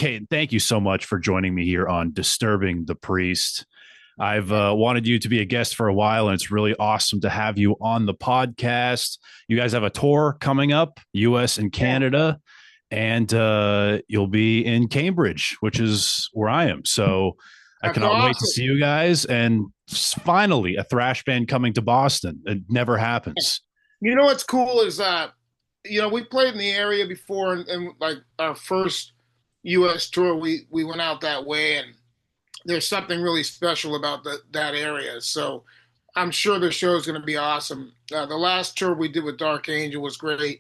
Kate, thank you so much for joining me here on Disturbing the Priest. I've wanted you to be a guest for a while, and it's really awesome to have you on the podcast. You guys have a tour coming up, US and Canada, and you'll be in Cambridge, which is where I am. So I That's cannot wait to awesome. see you guys. And finally, a thrash band coming to Boston. It never happens. You know what's cool is we played in the area before, and like our first U.S. tour, we went out that way, and there's something really special about that area. So I'm sure the show is going to be awesome. The last tour we did with Dark Angel was great.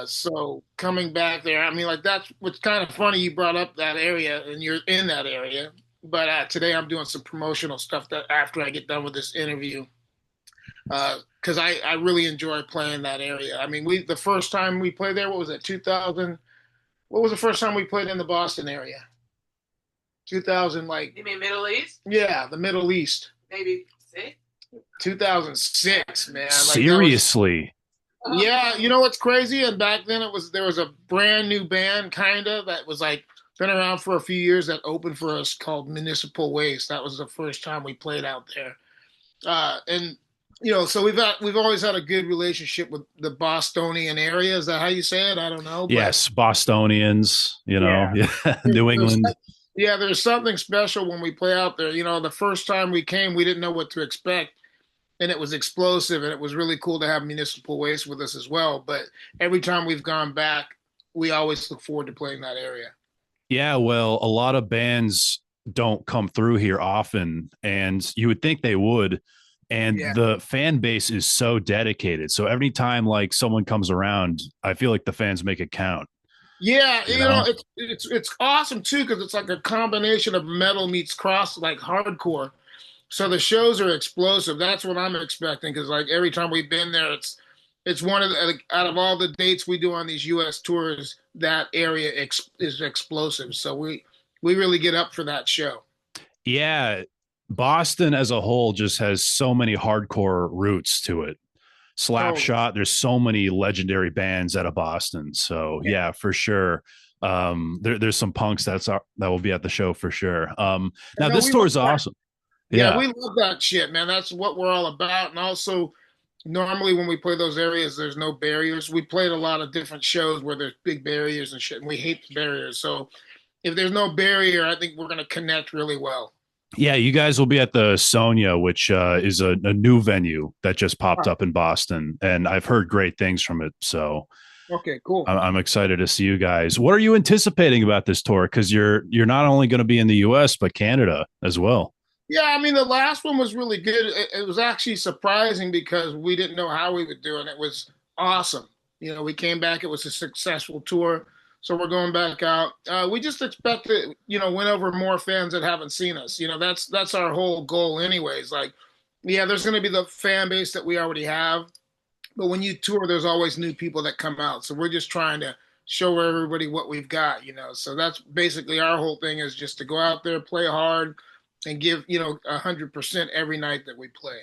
So coming back there, I mean, like that's what's kind of funny. You brought up that area, and you're in that area. But today I'm doing some promotional stuff that after I get done with this interview, because I really enjoy playing that area. I mean, we the first time we played there, what was it, 2000? What was the first time we played in the Boston area? 2000, like You mean Middle East? yeah, the Middle East. Maybe six? 2006, man. Like that was Seriously. yeah. You know what's crazy? And back then there was a brand new band kind of that was like been around for a few years that opened for us called Municipal Waste. That was the first time we played out there. And so we've always had a good relationship with the Bostonian area. Is that how you say it? I don't know, but Yes, Bostonians, yeah, yeah, New there's England. yeah, there's something special when we play out there. The first time we came, we didn't know what to expect, and it was explosive, and it was really cool to have Municipal Waste with us as well. But every time we've gone back, we always look forward to playing that area. Yeah, well, a lot of bands don't come through here often, and you would think they would. And Yeah. the fan base is so dedicated. So every time like someone comes around, I feel like the fans make it count, Yeah, you know? it's awesome too because it's like a combination of metal meets cross like hardcore. So the shows are explosive. That's what I'm expecting because like every time we've been there, it's one of the like, out of all the dates we do on these U.S. tours, that area is explosive. So we really get up for that show. Yeah, Boston as a whole just has so many hardcore roots to it. Totally. Slapshot, there's so many legendary bands out of Boston. So yeah, for sure. There's some punks that will be at the show for sure. Now No, this we tour love is that. awesome. Yeah, Yeah. we love that shit, man. That's what we're all about. And also, normally when we play those areas, there's no barriers. We played a lot of different shows where there's big barriers and shit, and we hate the barriers. So if there's no barrier, I think we're gonna connect really well. Yeah, you guys will be at the Sonia, which is a new venue that just popped Huh. up in Boston, and I've heard great things from it. So Okay, cool. I'm excited to see you guys. What are you anticipating about this tour? Because you're not only going to be in the U.S. but Canada as well. Yeah, I mean the last one was really good. It was actually surprising because we didn't know how we would do, and it was awesome. We came back. It was a successful tour, so we're going back out. We just expect to, win over more fans that haven't seen us. That's our whole goal, anyways. Like, yeah, there's going to be the fan base that we already have, but when you tour, there's always new people that come out. So we're just trying to show everybody what we've got. So that's basically our whole thing is just to go out there, play hard, and give 100% every night that we play.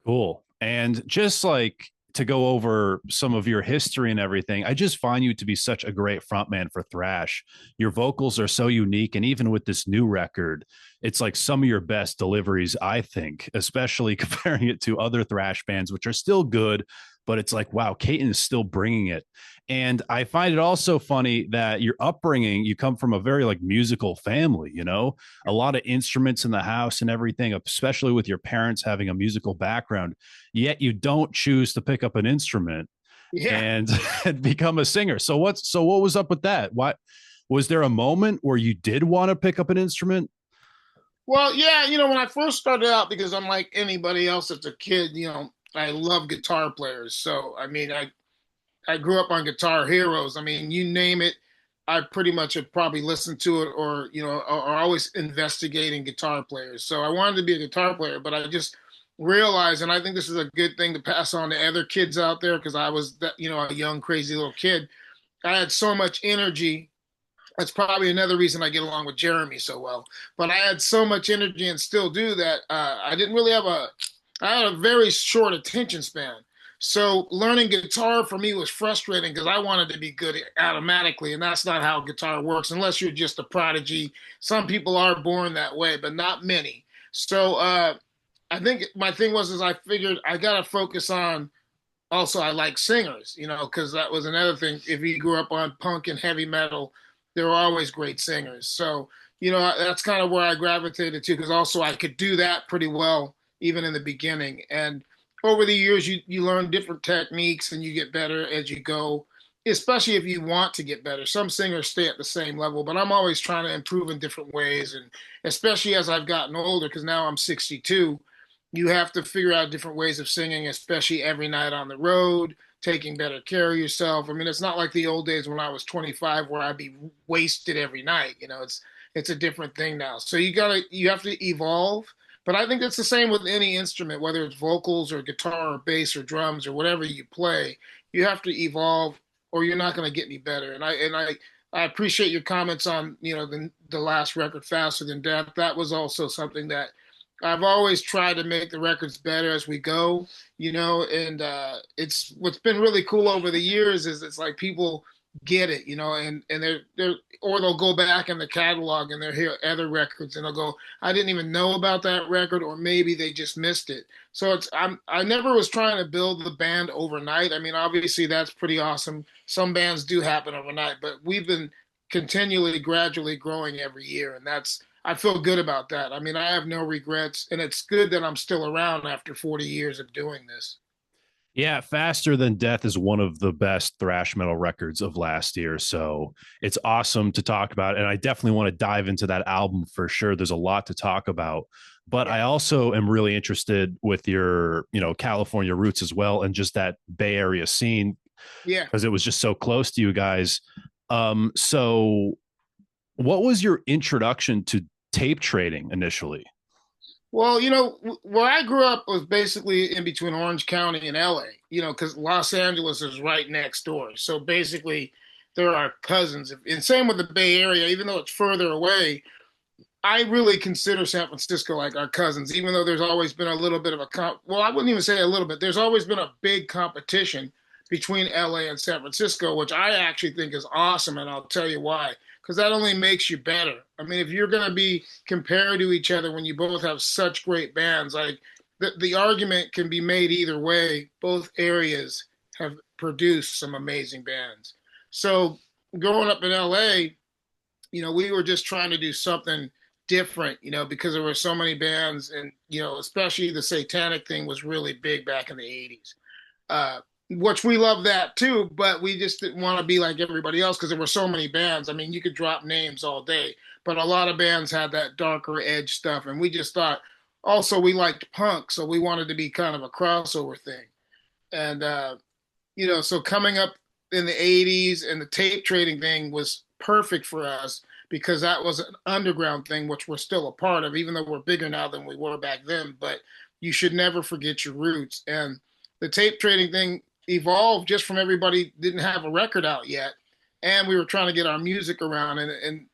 Cool. And just like to go over some of your history and everything, I just find you to be such a great frontman for thrash. Your vocals are so unique, and even with this new record, it's like some of your best deliveries, I think, especially comparing it to other thrash bands, which are still good, but it's like, wow, Katon is still bringing it. And I find it also funny that your upbringing, you come from a very like musical family, a lot of instruments in the house and everything, especially with your parents having a musical background, yet you don't choose to pick up an instrument Yeah. and, and become a singer. So what was up with that? What was there a moment where you did want to pick up an instrument? Well, yeah, when I first started out, because I'm like anybody else that's a kid, I love guitar players. So, I mean, I grew up on Guitar Heroes. I mean, you name it, I pretty much have probably listened to it or always investigating guitar players. So I wanted to be a guitar player, but I just realized, and I think this is a good thing to pass on to other kids out there because I was a young, crazy little kid. I had so much energy. That's probably another reason I get along with Jeremy so well. But I had so much energy and still do that. I didn't really have I had a very short attention span. So learning guitar for me was frustrating because I wanted to be good automatically, and that's not how guitar works unless you're just a prodigy. Some people are born that way, but not many. So I think my thing was is I figured I got to focus on also I like singers, because that was another thing. If you grew up on punk and heavy metal, there were always great singers. So, that's kind of where I gravitated to because also I could do that pretty well even in the beginning. And over the years, you learn different techniques and you get better as you go, especially if you want to get better. Some singers stay at the same level, but I'm always trying to improve in different ways. And especially as I've gotten older, because now I'm 62, you have to figure out different ways of singing, especially every night on the road, taking better care of yourself. I mean, it's not like the old days when I was 25 where I'd be wasted every night. It's a different thing now. So you have to evolve. But I think it's the same with any instrument, whether it's vocals or guitar or bass or drums or whatever you play. You have to evolve, or you're not going to get any better. And I appreciate your comments on the last record, Faster Than Death. That was also something that I've always tried to make the records better as we go, and it's what's been really cool over the years is it's like people get it, and they're or they'll go back in the catalog and they'll hear other records and they'll go, I didn't even know about that record, or maybe they just missed it. So I never was trying to build the band overnight. I mean, obviously that's pretty awesome. Some bands do happen overnight, but we've been continually, gradually growing every year, and I feel good about that. I mean, I have no regrets, and it's good that I'm still around after 40 years of doing this. Yeah, Faster Than Death is one of the best thrash metal records of last year. So it's awesome to talk about. And I definitely want to dive into that album for sure. There's a lot to talk about. But I also am really interested with your, California roots as well, and just that Bay Area scene. Yeah. Because it was just so close to you guys. So what was your introduction to tape trading initially? Well, where I grew up was basically in between Orange County and LA, because Los Angeles is right next door. So basically, there are cousins. And same with the Bay Area, even though it's further away, I really consider San Francisco like our cousins, even though there's always been a little bit of well, I wouldn't even say a little bit. There's always been a big competition between LA and San Francisco, which I actually think is awesome. And I'll tell you why, because that only makes you better. I mean, if you're going to be compared to each other when you both have such great bands, like the argument can be made either way. Both areas have produced some amazing bands. So growing up in LA, we were just trying to do something different, because there were so many bands, and, especially the Satanic thing was really big back in the 80s. Which we love that too, but we just didn't want to be like everybody else because there were so many bands. I mean, you could drop names all day, but a lot of bands had that darker edge stuff. And we just thought, also, we liked punk, so we wanted to be kind of a crossover thing. And, so coming up in the 80s and the tape trading thing was perfect for us because that was an underground thing, which we're still a part of, even though we're bigger now than we were back then. But you should never forget your roots. And the tape trading thing evolved just from everybody didn't have a record out yet, and we were trying to get our music around, and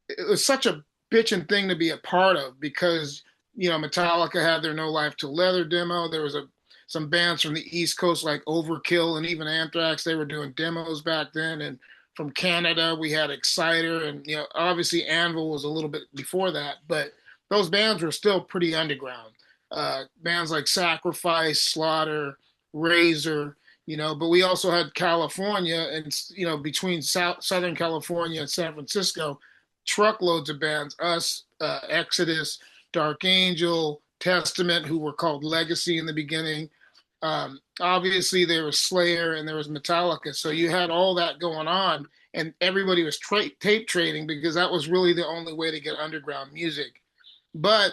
it was such a bitchin' thing to be a part of because Metallica had their No Life Till Leather demo. There was some bands from the East Coast like Overkill and even Anthrax. They were doing demos back then, and from Canada we had Exciter, and obviously Anvil was a little bit before that, but those bands were still pretty underground. Bands like Sacrifice, Slaughter, Razor. But we also had California, and between Southern California and San Francisco, truckloads of bands. Us, Exodus, Dark Angel, Testament, who were called Legacy in the beginning. Obviously, there was Slayer and there was Metallica. So you had all that going on, and everybody was tape trading because that was really the only way to get underground music. But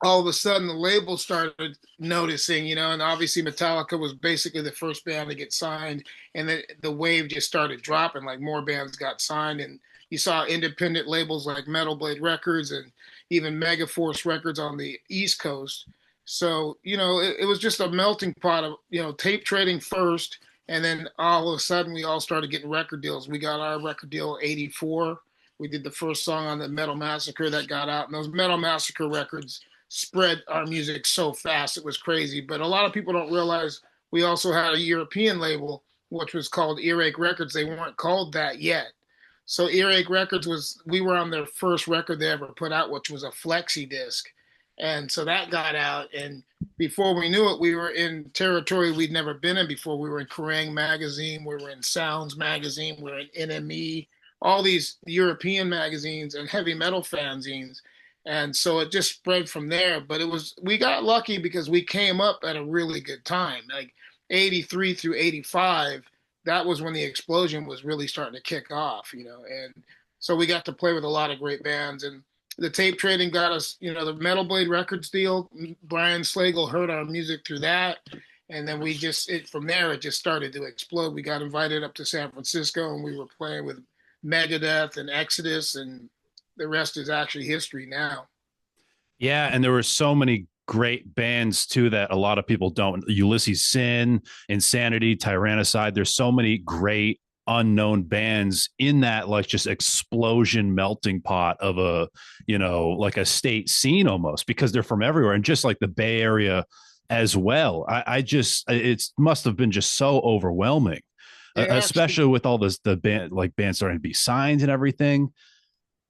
all of a sudden the label started noticing, and obviously Metallica was basically the first band to get signed, and then the wave just started dropping, like more bands got signed, and you saw independent labels like Metal Blade Records and even Megaforce Records on the East Coast. So, it was just a melting pot of, tape trading first, and then all of a sudden we all started getting record deals. We got our record deal '84. We did the first song on the Metal Massacre that got out, and those Metal Massacre records spread our music so fast. It was crazy. But a lot of people don't realize we also had a European label, which was called Earache Records. They weren't called that yet. So Earache Records was, we were on their first record they ever put out, which was a flexi disc. And so that got out. And before we knew it, we were in territory we'd never been in before. We were in Kerrang magazine, we were in Sounds magazine, we were in NME, all these European magazines and heavy metal fanzines. And so it just spread from there. But it was, we got lucky because we came up at a really good time. Like 83 through 85, that was when the explosion was really starting to kick off, and so we got to play with a lot of great bands. And the tape trading got us, the Metal Blade Records deal. Brian Slagle heard our music through that. And then from there, it just started to explode. We got invited up to San Francisco and we were playing with Megadeth and Exodus, and the rest is actually history now. Yeah, and there were so many great bands too that a lot of people don't. Ulysses Sin, Insanity, Tyrannicide. There's so many great unknown bands in that like just explosion melting pot of a like a state scene almost, because they're from everywhere, and just like the Bay Area as well. I just, it must have been just so overwhelming, especially with all this the band like bands starting to be signed and everything.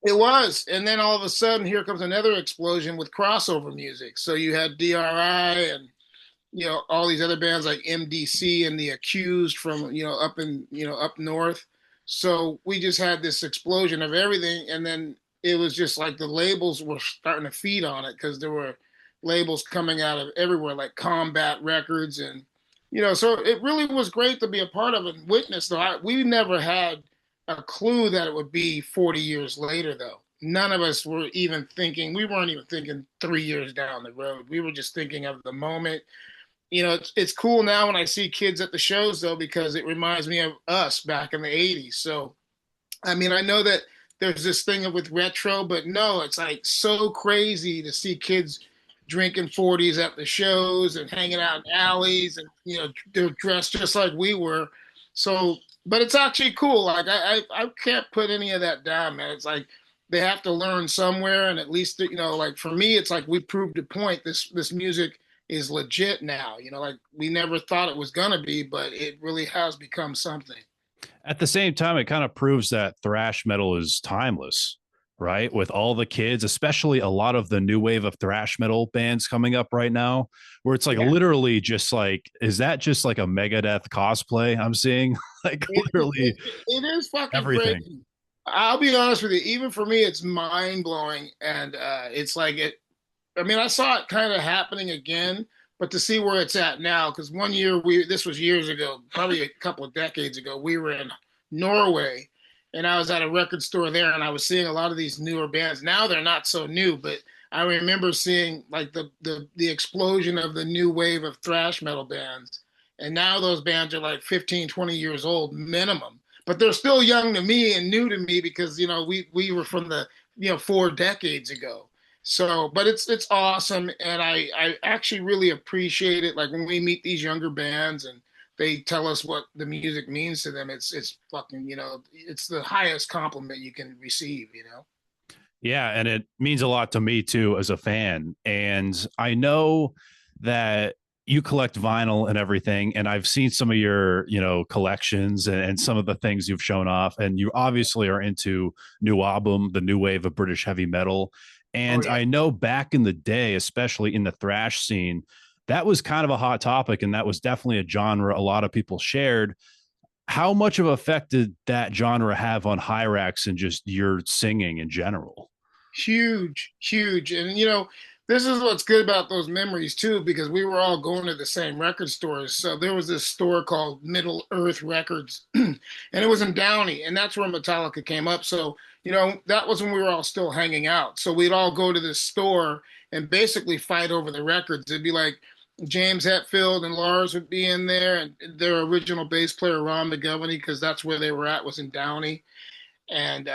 It was. And then all of a sudden, here comes another explosion with crossover music. So you had DRI and, all these other bands like MDC and The Accused from, up north. So we just had this explosion of everything. And then it was just like the labels were starting to feed on it because there were labels coming out of everywhere, like Combat Records. And, so it really was great to be a part of and witness. Though we never had a clue that it would be 40 years later, though. None of us were even thinking, we weren't even thinking 3 years down the road. We were just thinking of the moment. It's cool now when I see kids at the shows, though, because it reminds me of us back in the 80s. So, I mean, I know that there's this thing with retro, but no, it's like so crazy to see kids drinking 40s at the shows and hanging out in alleys, and, they're dressed just like we were. So, but it's actually cool. Like I can't put any of that down, man. It's like they have to learn somewhere, and at least like for me, it's like we proved a point. This music is legit now. Like we never thought it was gonna be, but it really has become something. At the same time, it kind of proves that thrash metal is timeless, right? With all the kids, especially a lot of the new wave of thrash metal bands coming up right now, where it's like literally just like, is that just like a Megadeth cosplay I'm seeing? Like literally it is fucking everything. crazy. I'll be honest with you, even for me, it's mind blowing. And it's like I mean, I saw it kind of happening again, but to see where it's at now, because one year this was years ago, probably a couple of decades ago, we were in Norway, and I was at a record store there, and I was seeing a lot of these newer bands. Now they're not so new, but I remember seeing like the explosion of the new wave of thrash metal bands. And now those bands are like 15, 20 years old minimum, but they're still young to me and new to me because, we were from the, 4 decades ago. So, but it's awesome, and I actually really appreciate it. Like when we meet these younger bands and they tell us what the music means to them, it's fucking, it's the highest compliment you can receive. Yeah, and it means a lot to me too as a fan. And I know that you collect vinyl and everything, and I've seen some of your, collections and some of the things you've shown off, and you obviously are into new album, the new wave of British heavy metal. And Oh, yeah. I know back in the day, especially in the thrash scene, that was kind of a hot topic, and that was definitely a genre a lot of people shared. How much of an effect did that genre have on Hirax and just your singing in general? Huge, huge. And this is what's good about those memories too, because we were all going to the same record stores. So there was this store called Middle Earth Records, and it was in Downey, and that's where Metallica came up. So, that was when we were all still hanging out. So we'd all go to this store and basically fight over the records. It'd be like James Hetfield and Lars would be in there, and their original bass player, Ron McGovney, because that's where they were at, was in Downey. And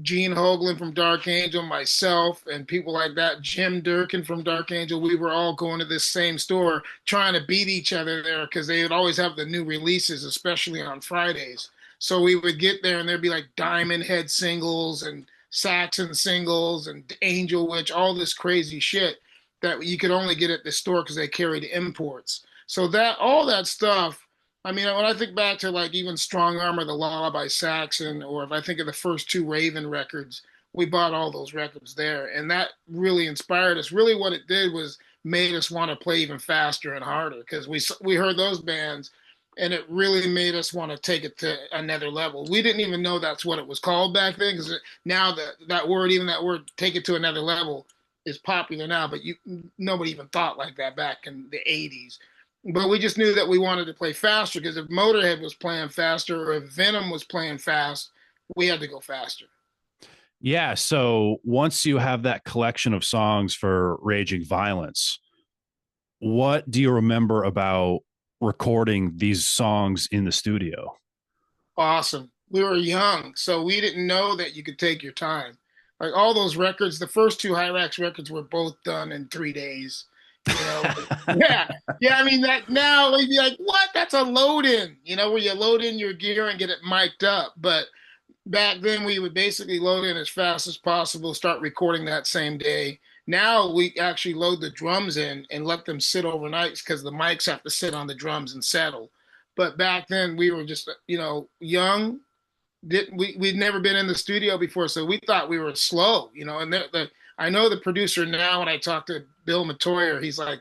Gene Hoglan from Dark Angel, myself, and people like that, Jim Durkin from Dark Angel, we were all going to this same store trying to beat each other there because they would always have the new releases, especially on Fridays. So we would get there and there'd be like Diamond Head singles and Saxon singles and Angel Witch, all this crazy shit that you could only get at the store because they carried imports. So that all that stuff. I mean, when I think back to like even Strong Arm or The Law by Saxon, or if I think of the first two Raven records, we bought all those records there, and that really inspired us. Really, what it did was made us want to play even faster and harder because we heard those bands, and it really made us want to take it to another level. We didn't even know that's what it was called back then, because now that word, even that word, take it to another level, is popular now. But nobody even thought like that back in the '80s. But we just knew that we wanted to play faster because if Motorhead was playing faster or if Venom was playing fast, we had to go faster. Yeah. So once you have that collection of songs for Raging Violence, what do you remember about recording these songs in the studio? Awesome. We were young, so we didn't know that you could take your time. Like all those records, the first two Hirax records were both done in 3 days. You know, yeah, yeah. I mean that now we'd be like, what? That's a load in. You know, where you load in your gear and get it mic'd up. But back then we would basically load in as fast as possible, start recording that same day. Now we actually load the drums in and let them sit overnight because the mics have to sit on the drums and settle. But back then we were just, young. We'd never been in the studio before, so we thought we were slow, And I know the producer now. When I talked to Bill Matoyer, he's like,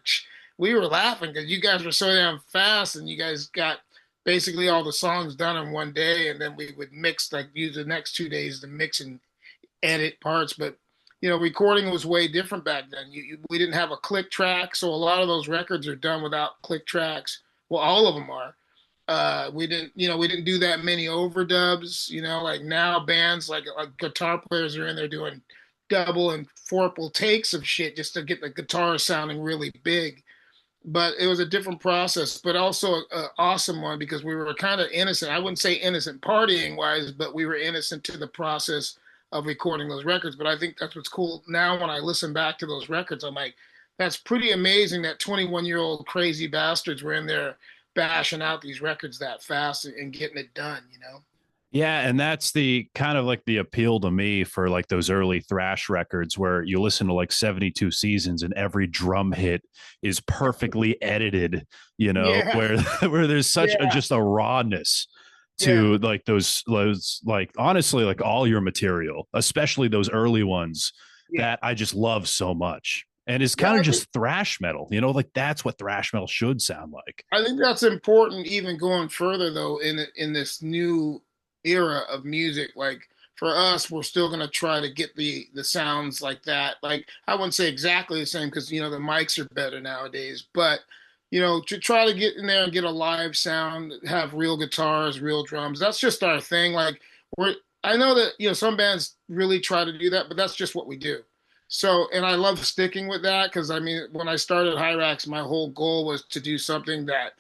we were laughing because you guys were so damn fast, and you guys got basically all the songs done in one day, and then we would mix, like use the next 2 days to mix and edit parts. But recording was way different back then. We didn't have a click track, so a lot of those records are done without click tracks. Well, all of them are. We didn't do that many overdubs. Like now bands like guitar players are in there doing double and fourple takes of shit just to get the guitar sounding really big. But it was a different process, but also an awesome one because we were kind of innocent. I wouldn't say innocent partying wise, but we were innocent to the process of recording those records. But I think that's what's cool now. When I listen back to those records, I'm like, that's pretty amazing that 21-year-old crazy bastards were in there bashing out these records that fast and getting it done. Yeah, and that's the kind of like the appeal to me for like those early thrash records where you listen to like 72 seasons and every drum hit is perfectly edited, Yeah, where where there's such a yeah, just a rawness yeah, to like those like honestly like all your material, especially those early ones yeah. that I just love so much. And it's Yeah, kind of just thrash metal, like that's what thrash metal should sound like. I think that's important even going further though in this new era of music. Like for us, we're still gonna try to get the sounds like that. Like I wouldn't say exactly the same because the mics are better nowadays, but to try to get in there and get a live sound, have real guitars, real drums. That's just our thing. Like I know that some bands really try to do that, but that's just what we do. So, and I love sticking with that because I mean, when I started Hyrax, my whole goal was to do something that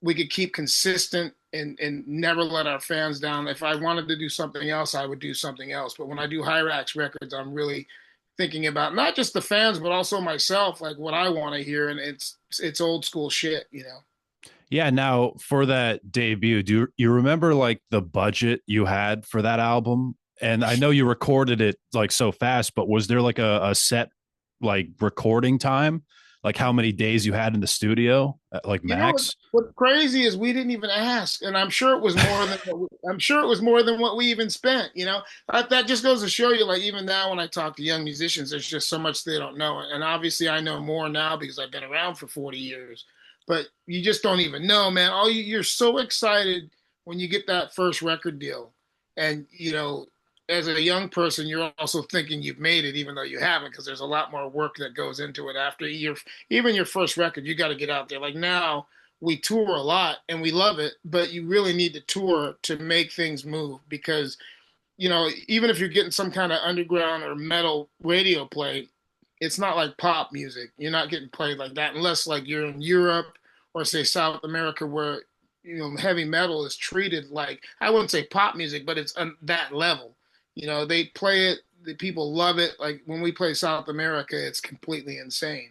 we could keep consistent and never let our fans down. If I wanted to do something else, I would do something else. But when I do Hyrax records, I'm really thinking about not just the fans, but also myself, like what I want to hear. And it's old school shit. Yeah, now for that debut, do you remember like the budget you had for that album? And I know you recorded it like so fast, but was there like a set like recording time? Like how many days you had in the studio, like max? What's crazy is we didn't even ask, and I'm sure it was more than I'm sure it was more than what we even spent. That just goes to show you, like even now when I talk to young musicians, there's just so much they don't know, and obviously I know more now because I've been around for 40 years. But you just don't even know, man. You're so excited when you get that first record deal, and as a young person, you're also thinking you've made it, even though you haven't, because there's a lot more work that goes into it after even your first record. You got to get out there. Like now, we tour a lot and we love it, but you really need to tour to make things move because even if you're getting some kind of underground or metal radio play, it's not like pop music. You're not getting played like that unless like you're in Europe or say South America where heavy metal is treated like, I wouldn't say pop music, but it's on that level. They play it, the people love it. Like when we play South America, it's completely insane.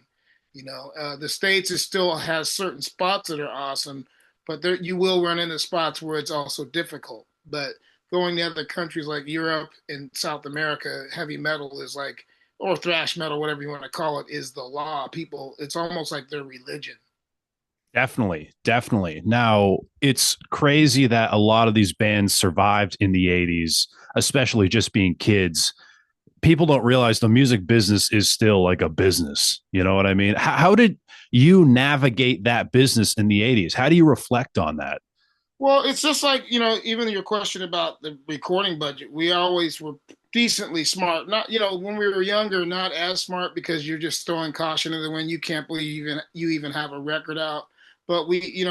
The States is still has certain spots that are awesome, but there you will run into spots where it's also difficult. But going to other countries like Europe and South America, heavy metal is like, or thrash metal, whatever you want to call it, is the law. People, it's almost like their religion. Definitely, definitely. Now, it's crazy that a lot of these bands survived in the 80s, especially just being kids. People don't realize the music business is still like a business. You know what I mean? How did you navigate that business in the 80s? How do you reflect on that? Well, it's just like, even your question about the recording budget, we always were decently smart. Not, when we were younger, not as smart because you're just throwing caution to the wind. You can't believe you even have a record out. But we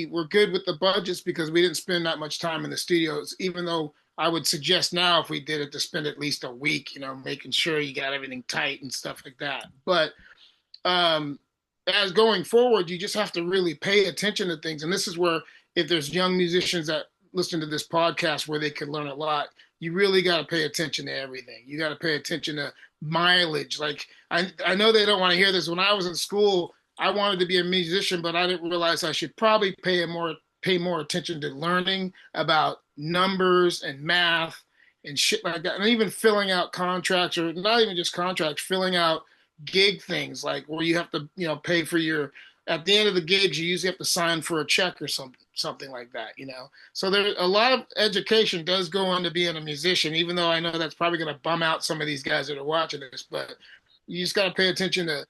were good with the budgets because we didn't spend that much time in the studios, even though I would suggest now if we did it to spend at least a week, making sure you got everything tight and stuff like that. But um, as going forward, you just have to really pay attention to things. And this is where, if there's young musicians that listen to this podcast where they could learn a lot, you really got to pay attention to everything. You got to pay attention to mileage. Like, I know they don't want to hear this. When I was in school, I wanted to be a musician, but I didn't realize I should probably pay more attention to learning about numbers and math and shit like that. And even filling out contracts, or not even just contracts, filling out gig things like where you have to, pay for your, at the end of the gigs, you usually have to sign for a check or something like that. So there, a lot of education does go into being a musician, even though I know that's probably going to bum out some of these guys that are watching this, but you just got to pay attention to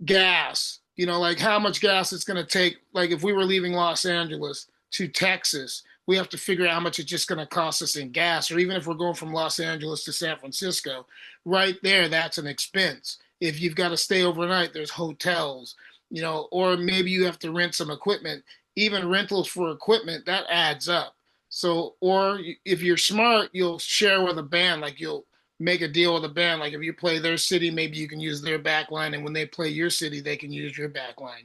gas, like how much gas it's going to take. Like if we were leaving Los Angeles to Texas, we have to figure out how much it's just going to cost us in gas. Or even if we're going from Los Angeles to San Francisco, right there, that's an expense. If you've got to stay overnight, there's hotels, or maybe you have to rent some equipment. Even rentals for equipment, that adds up. So, or if you're smart, you'll share with a band, like you'll make a deal with a band. Like if you play their city, maybe you can use their back line, and when they play your city, they can use your back line.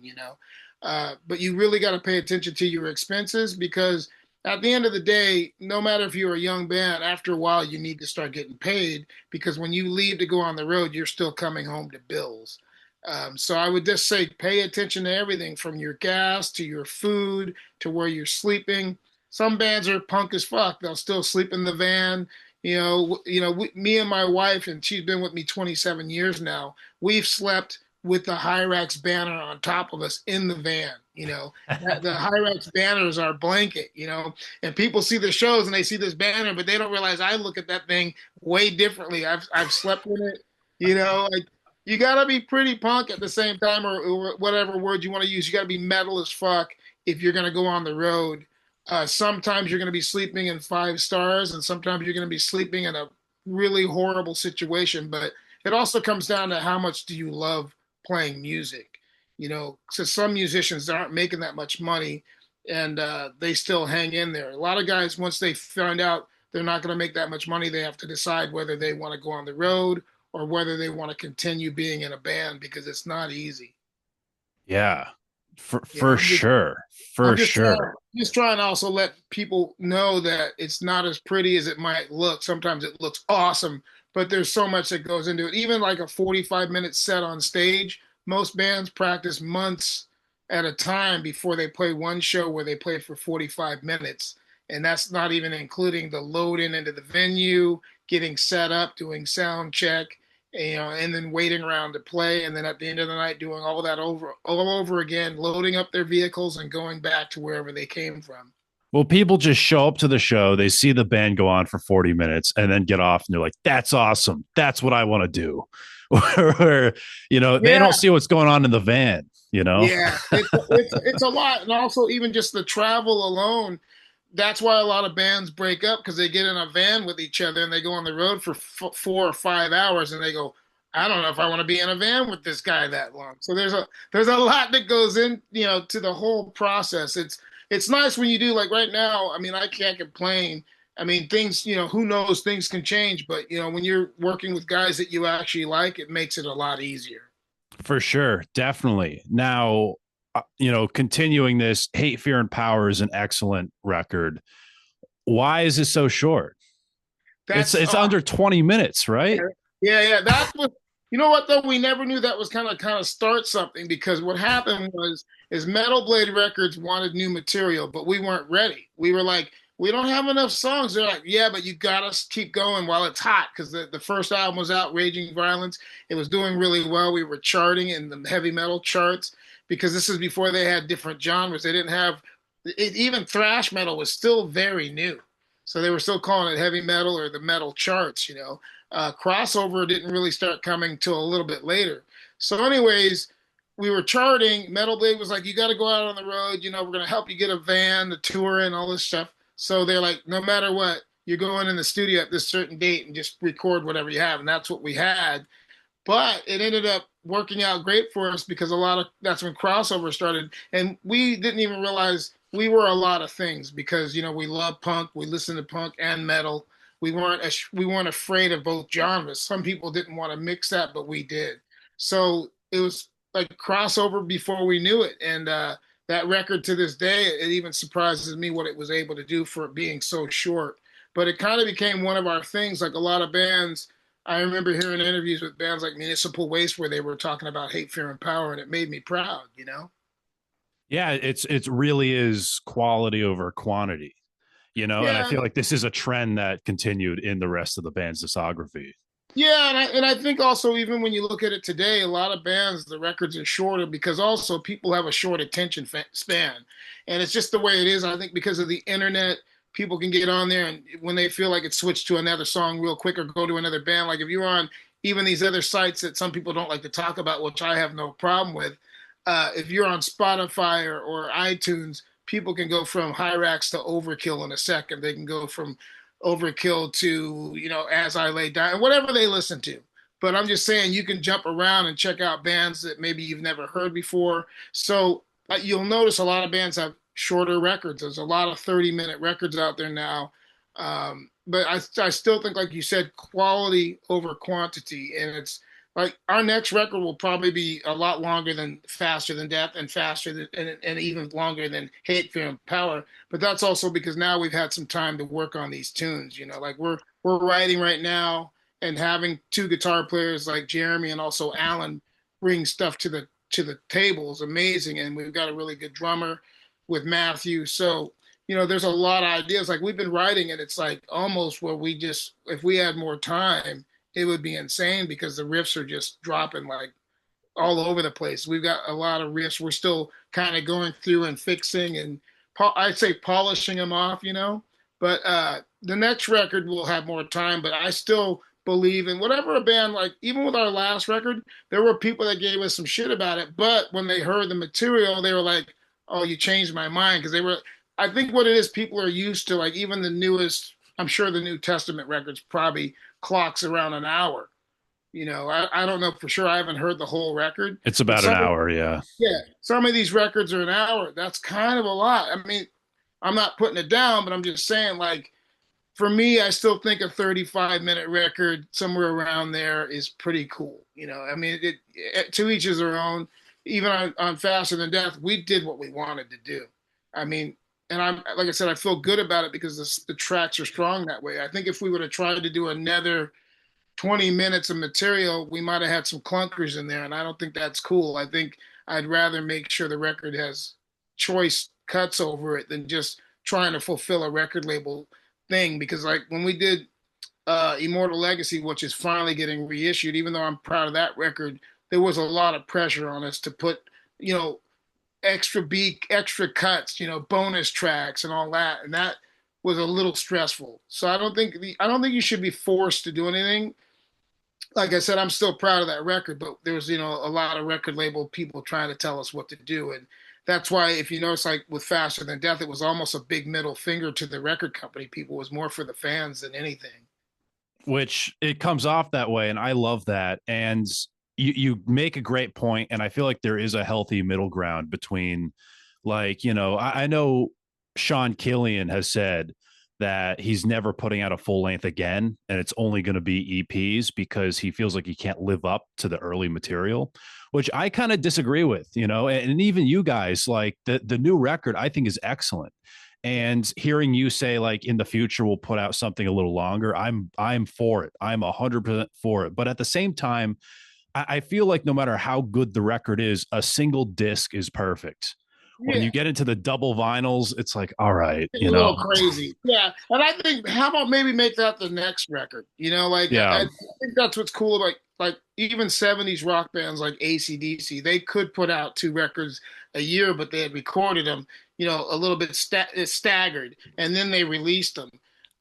But you really got to pay attention to your expenses because at the end of the day, no matter if you're a young band, after a while, you need to start getting paid because when you leave to go on the road, you're still coming home to bills. So I would just say pay attention to everything from your gas to your food to where you're sleeping. Some bands are punk as fuck. They'll still sleep in the van. Me and my wife, and she's been with me 27 years now. We've slept with the Hirax banner on top of us in the van. The Hirax banner is our blanket. And people see the shows and they see this banner, but they don't realize I look at that thing way differently. I've slept in it. Like you got to be pretty punk at the same time, or whatever word you want to use. You got to be metal as fuck if you're going to go on the road. Sometimes you're going to be sleeping in 5 stars, and sometimes you're going to be sleeping in a really horrible situation. But it also comes down to how much do you love playing music. So some musicians aren't making that much money, and they still hang in there. A lot of guys, once they find out they're not going to make that much money, they have to decide whether they want to go on the road or whether they want to continue being in a band because it's not easy. Yeah, for You know, for sure, for sure. just trying to also let people know that it's not as pretty as it might look. Sometimes it looks awesome, but there's so much that goes into it. Even like a 45-minute set on stage, most bands practice months at a time before they play one show where they play for 45 minutes. And that's not even including the load in into the venue, getting set up, doing sound check, and then waiting around to play, and then at the end of the night doing all that all over again, loading up their vehicles and going back to wherever they came from. Well, people just show up to the show, they see the band go on for 40 minutes and then get off and they're like, that's awesome. That's what I want to do. Or, they Yeah, don't see what's going on in the van. yeah, it's a lot, and also even just the travel alone. That's why a lot of bands break up because they get in a van with each other and they go on the road for 4 or 5 hours and they go, I don't know if I want to be in a van with this guy that long. So there's a lot that goes in, to the whole process. It's nice when you do, like right now. I mean, I can't complain. I mean, things, who knows, things can change, but when you're working with guys that you actually like, it makes it a lot easier. For sure. Definitely. Now, continuing this, Hate, Fear, and Power is an excellent record. Why is it so short? It's That's it's under 20 minutes, right? yeah. That was, you know what though? We never knew that was kind of start something because what happened was is Metal Blade Records wanted new material, but we weren't ready. We were like, we don't have enough songs. They're like, yeah, but you gotta keep going while it's hot because the first album was out, Raging Violence. It was doing really well. We were charting in the heavy metal charts. because this is before they had different genres. They didn't have even thrash metal was still very new. So they were still calling it heavy metal or the metal charts, you know. Crossover didn't really start coming till a little bit later. So, anyways, we were charting. Metal Blade was like, you got to go out on the road. You know, we're going to help you get a van, the tour, and all this stuff. So they're like, no matter what, you're going in the studio at this certain date and just record whatever you have. And that's what we had. But it ended up working out great for us because a lot of that's when crossover started. And we didn't even realize we were a lot of things because, you know, we love punk, we listen to punk and metal. We weren't afraid of both genres. Some people didn't want to mix that, but we did. So it was like crossover before we knew it. And that record to this day, it even surprises me what it was able to do for it being so short. But it kind of became one of our things. Like a lot of bands, I remember hearing interviews with bands like Municipal Waste where they were talking about hate, fear, and power, and it made me proud, you know? Yeah, it really is quality over quantity, you know, and I Yeah, feel like this is a trend that continued in the rest of the band's discography. yeah, and I think also even when you look at it today, a lot of bands the records are shorter because also people have a short attention span, and it's just the way it is. I think because of the internet, people can get on there and when they feel like it's switched to another song real quick or go to another band. Like if you're on even these other sites that some people don't like to talk about, which I have no problem with. If you're on Spotify or iTunes, people can go from Hyrax to Overkill in a second. They can go from Overkill to, you know, As I Lay Down, whatever they listen to. But I'm just saying you can jump around and check out bands that maybe you've never heard before. So you'll notice a lot of bands have shorter records. There's a lot of 30-minute records out there now. But I still think, like you said, quality over quantity. And it's like our next record will probably be a lot longer than Faster Than Death and faster than and even longer than Hate, Fear, and Power. But that's also because now we've had some time to work on these tunes. You know, like we're writing right now and having two guitar players like Jeremy and also Alan bring stuff to the table is amazing. And we've got a really good drummer with Matthew. So you know, there's a lot of ideas. Like we've been writing it. It's like almost where we just, if we had more time, it would be insane because the riffs are just dropping like all over the place. We've got a lot of riffs. We're still kind of going through and fixing and I'd say polishing them off, you know. But the next record will have more time. But I still believe in whatever a band like. Even with our last record, there were people that gave us some shit about it. But when they heard the material, they were like, "Oh, you changed my mind," because they were. I think what it is, people are used to like even the newest. I'm sure the New Testament records probably clocks around an hour. You know, I don't know for sure. I haven't heard the whole record, It's but about an hour, yeah. yeah, some of these records are an hour. That's kind of a lot. I mean, I'm not putting it down, but I'm just saying, like, for me, I still think a 35-minute record somewhere around there is pretty cool. You know, I mean, to each is their own. Even on Faster Than Death, we did what we wanted to do. I mean, and I'm like I said, I feel good about it because the tracks are strong that way. I think if we would have tried to do another 20 minutes of material, we might have had some clunkers in there, and I don't think that's cool. I think I'd rather make sure the record has choice cuts over it than just trying to fulfill a record label thing. Because like when we did Immortal Legacy, which is finally getting reissued, even though I'm proud of that record, there was a lot of pressure on us to put, you know, extra beat, extra cuts, you know, bonus tracks and all that, and that was a little stressful. So I don't think you should be forced to do anything. Like I said, I'm still proud of that record, but there's, you know, a lot of record label people trying to tell us what to do. And that's why, if you notice, like with Faster Than Death, it was almost a big middle finger to the record company. People was more for the fans than anything. Which it comes off that way. And I love that. And you make a great point, and I feel like there is a healthy middle ground between, like, you know, I know Sean Killian has said that he's never putting out a full length again, and it's only going to be EPs because he feels like he can't live up to the early material, which I kind of disagree with, you know. And even you guys, like the new record, I think is excellent. And hearing you say like in the future we'll put out something a little longer, I'm for it. I'm 100% for it. But at the same time, I feel like no matter how good the record is, a single disc is perfect. When Yeah, you get into the double vinyls, it's like, all right, it's you a know, little crazy. Yeah, and I think how about maybe make that the next record? You know, like yeah, I think that's what's cool about. like even 70s rock bands like AC/DC, they could put out two records a year, but they had recorded them, a little bit staggered, and then they released them.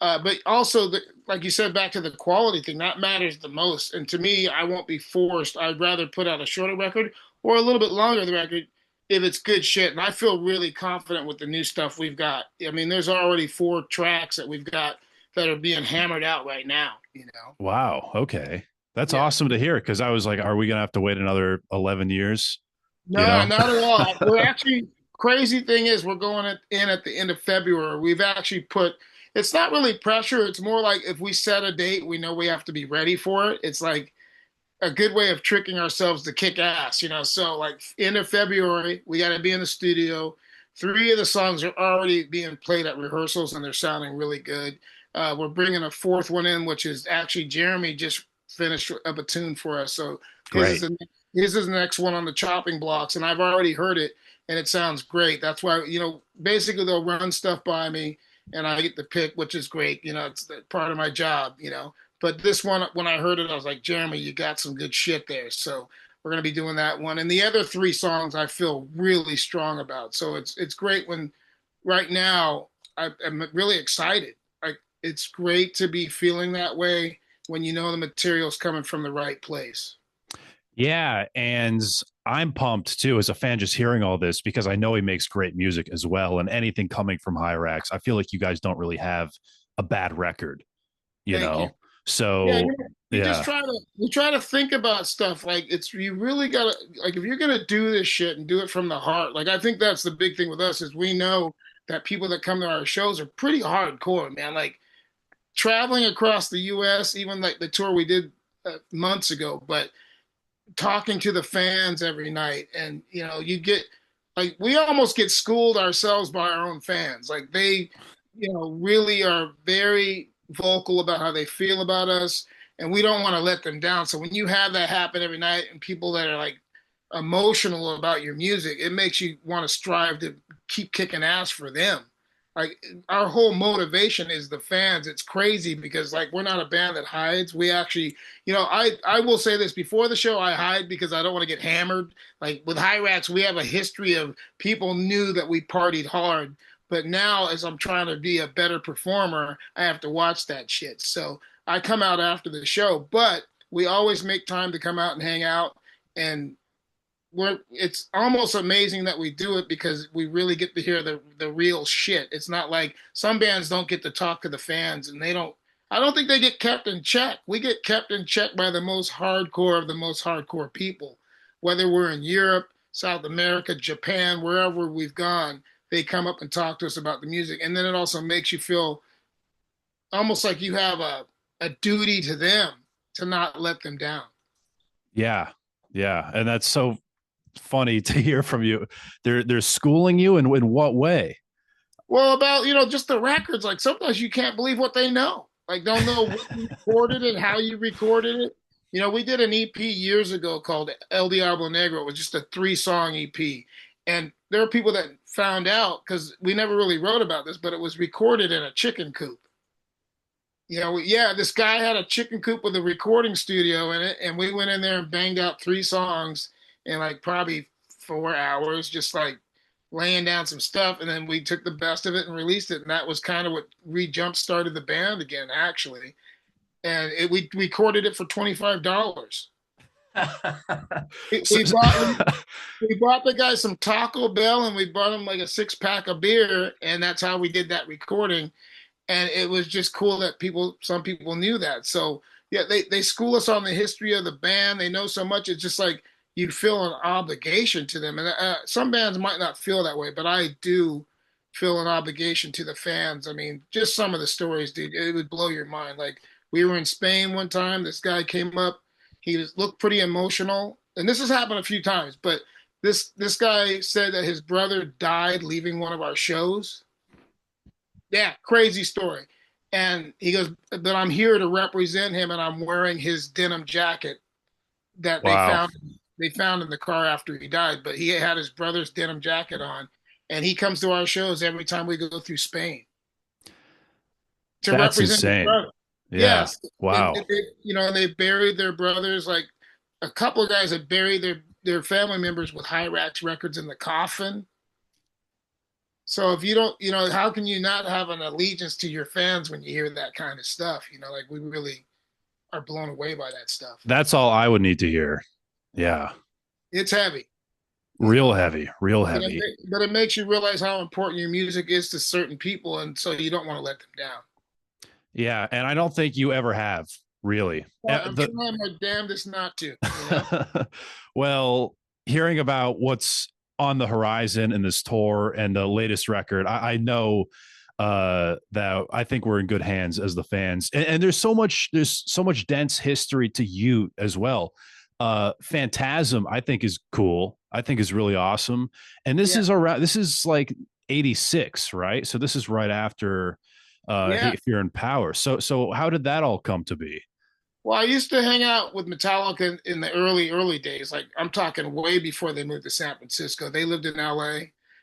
But also, like you said, back to the quality thing, that matters the most. And to me, I won't be forced. I'd rather put out a shorter record or a little bit longer the record if it's good shit. And I feel really confident with the new stuff we've got. I mean, there's already 4 tracks that we've got that are being hammered out right now. Wow. Okay. That's Yeah. awesome to hear. Cause I was like, are we going to have to wait another 11 years? No, You know? not at all. We're actually crazy thing is we're going in at the end of February. We've actually put it's not really pressure. It's more like if we set a date, we know we have to be ready for it. It's like a good way of tricking ourselves to kick ass. So like end of February, we got to be in the studio. 3 of the songs are already being played at rehearsals and they're sounding really good. We're bringing a 4th one in, which is actually Jeremy just finished up a tune for us. So his is Great. the his is the next one on the chopping blocks, and I've already heard it, and it sounds great. That's why basically they'll run stuff by me, and I get to pick, which is great. It's part of my job. But this one, when I heard it, I was like, Jeremy, you got some good shit there. So we're gonna be doing that one, and the other 3 songs I feel really strong about. So it's great when right now I'm really excited. Like it's great to be feeling that way when the material's coming from the right place. Yeah. And I'm pumped too as a fan just hearing all this because I know he makes great music as well. And anything coming from Hyrax, I feel like you guys don't really have a bad record, you Thank you. know? Yeah, So, you just yeah. try to think about stuff like you really gotta like if you're gonna do this shit and do it from the heart. Like I think that's the big thing with us is we know that people that come to our shows are pretty hardcore, man. Like traveling across the U.S., even like the tour we did months ago, but talking to the fans every night, and you get like we almost get schooled ourselves by our own fans. Like they, really are very vocal about how they feel about us, and we don't want to let them down. So when you have that happen every night, and people that are like emotional about your music, it makes you want to strive to keep kicking ass for them. Like our whole motivation is the fans. It's crazy because like we're not a band that hides. We actually, I will say this before the show, I hide because I don't want to get hammered. Like with Hyrax, we have a history of people knew that we partied hard. But now, as I'm trying to be a better performer, I have to watch that shit. So I come out after the show, but we always make time to come out and hang out. And it's almost amazing that we do it because we really get to hear the real shit. It's not like some bands don't get to talk to the fans and I don't think they get kept in check. We get kept in check by the most hardcore of the most hardcore people. Whether we're in Europe, South America, Japan, wherever we've gone, they come up and talk to us about the music. And then it also makes you feel almost like you have a duty to them to not let them down. Yeah. Yeah. And that's so funny to hear from you. They're schooling you in what way? Well, about just the records. Like sometimes you can't believe what they know. Like don't know what you recorded it, how you recorded it. We did an EP years ago called El Diablo Negro. It was just a 3-song EP, and there are people that found out because we never really wrote about this, but it was recorded in a chicken coop. Yeah, this guy had a chicken coop with a recording studio in it, and we went in there and banged out 3 songs in like probably 4 hours, just like laying down some stuff, and then we took the best of it and released it, and that was kind of what re-jump started the band again, actually. And we recorded it for $25. We, So, we bought we bought the guy some Taco Bell, and we bought him like a 6-pack of beer, and that's how we did that recording. And it was just cool that some people knew that. So yeah, they school us on the history of the band. They know so much. It's just like you feel an obligation to them. And some bands might not feel that way, but I do feel an obligation to the fans. I mean, just some of the stories, dude, it would blow your mind. Like we were in Spain one time. This guy came up. Looked pretty emotional, and this has happened a few times. But this guy said that his brother died leaving one of our shows. Yeah, crazy story. And he goes, but I'm here to represent him, and I'm wearing his denim jacket that wow. they found in the car after he died. But he had his brother's denim jacket on, and he comes to our shows every time we go through Spain to That's represent his insane. brother. Yeah. Yes, and Wow. they buried their brothers. Like a couple of guys had buried their family members with Hirax records in the coffin. So if you don't, how can you not have an allegiance to your fans when you hear that kind of stuff? Like we really are blown away by that stuff. That's all I would need to hear. Yeah. It's heavy, Real heavy, real but it, heavy. but it makes you realize how important your music is to certain people, and so you don't want to let them down. Yeah. And I don't think you ever have, really. Well, I'm trying my damnedest not to. Well, hearing about what's on the horizon in this tour and the latest record, I know that I think we're in good hands as the fans. And there's so much dense history to you as well. Phantasm, I think, is cool. I think is really awesome. And Yeah, this is like 86, right? So this is right after yeah. Hate, Fear, and Power. So how did that all come to be? Well, I used to hang out with Metallica in the early days. Like I'm talking way before they moved to San Francisco. They lived in LA.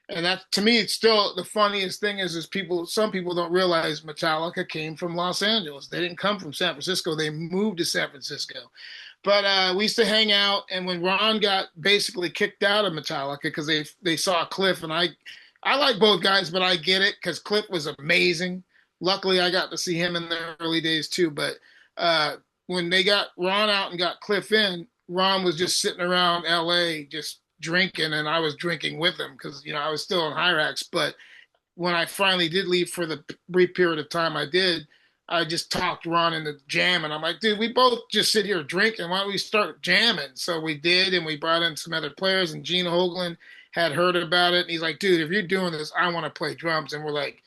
And that to me it's still the funniest thing is some people don't realize Metallica came from Los Angeles. They didn't come from San Francisco. They moved to San Francisco. But we used to hang out, and when Ron got basically kicked out of Metallica because they saw Cliff, and I like both guys, but I get it because Cliff was amazing. Luckily, I got to see him in the early days too. But when they got Ron out and got Cliff in, Ron was just sitting around L.A. just drinking, and I was drinking with him because I was still in Hyrax. But when I finally did leave for the brief period of time I did, I just talked Ron into jamming. I'm like, dude, we both just sit here drinking. Why don't we start jamming? So we did, and we brought in some other players, and Gene Hoglan had heard about it. And he's like, dude, if you're doing this, I want to play drums. And we're like,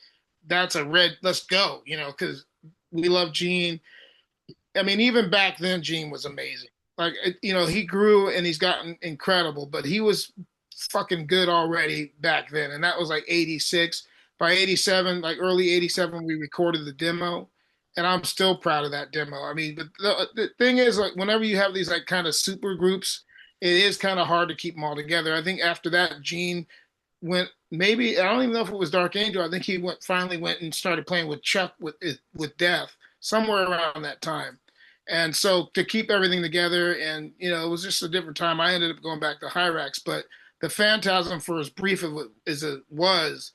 that's let's go, because we love Gene. I mean, even back then, Gene was amazing. Like, he grew and he's gotten incredible, but he was fucking good already back then. And that was like 86. By 87, like early 87, we recorded the demo. And I'm still proud of that demo. I mean, but the thing is, like, whenever you have these like kind of super groups, it is kind of hard to keep them all together. I think after that, Gene went maybe I don't even know if it was Dark Angel. I think he finally went and started playing with Chuck with Death somewhere around that time. And so to keep everything together, and it was just a different time. I ended up going back to Hyrax, but the Phantasm, for as brief as it was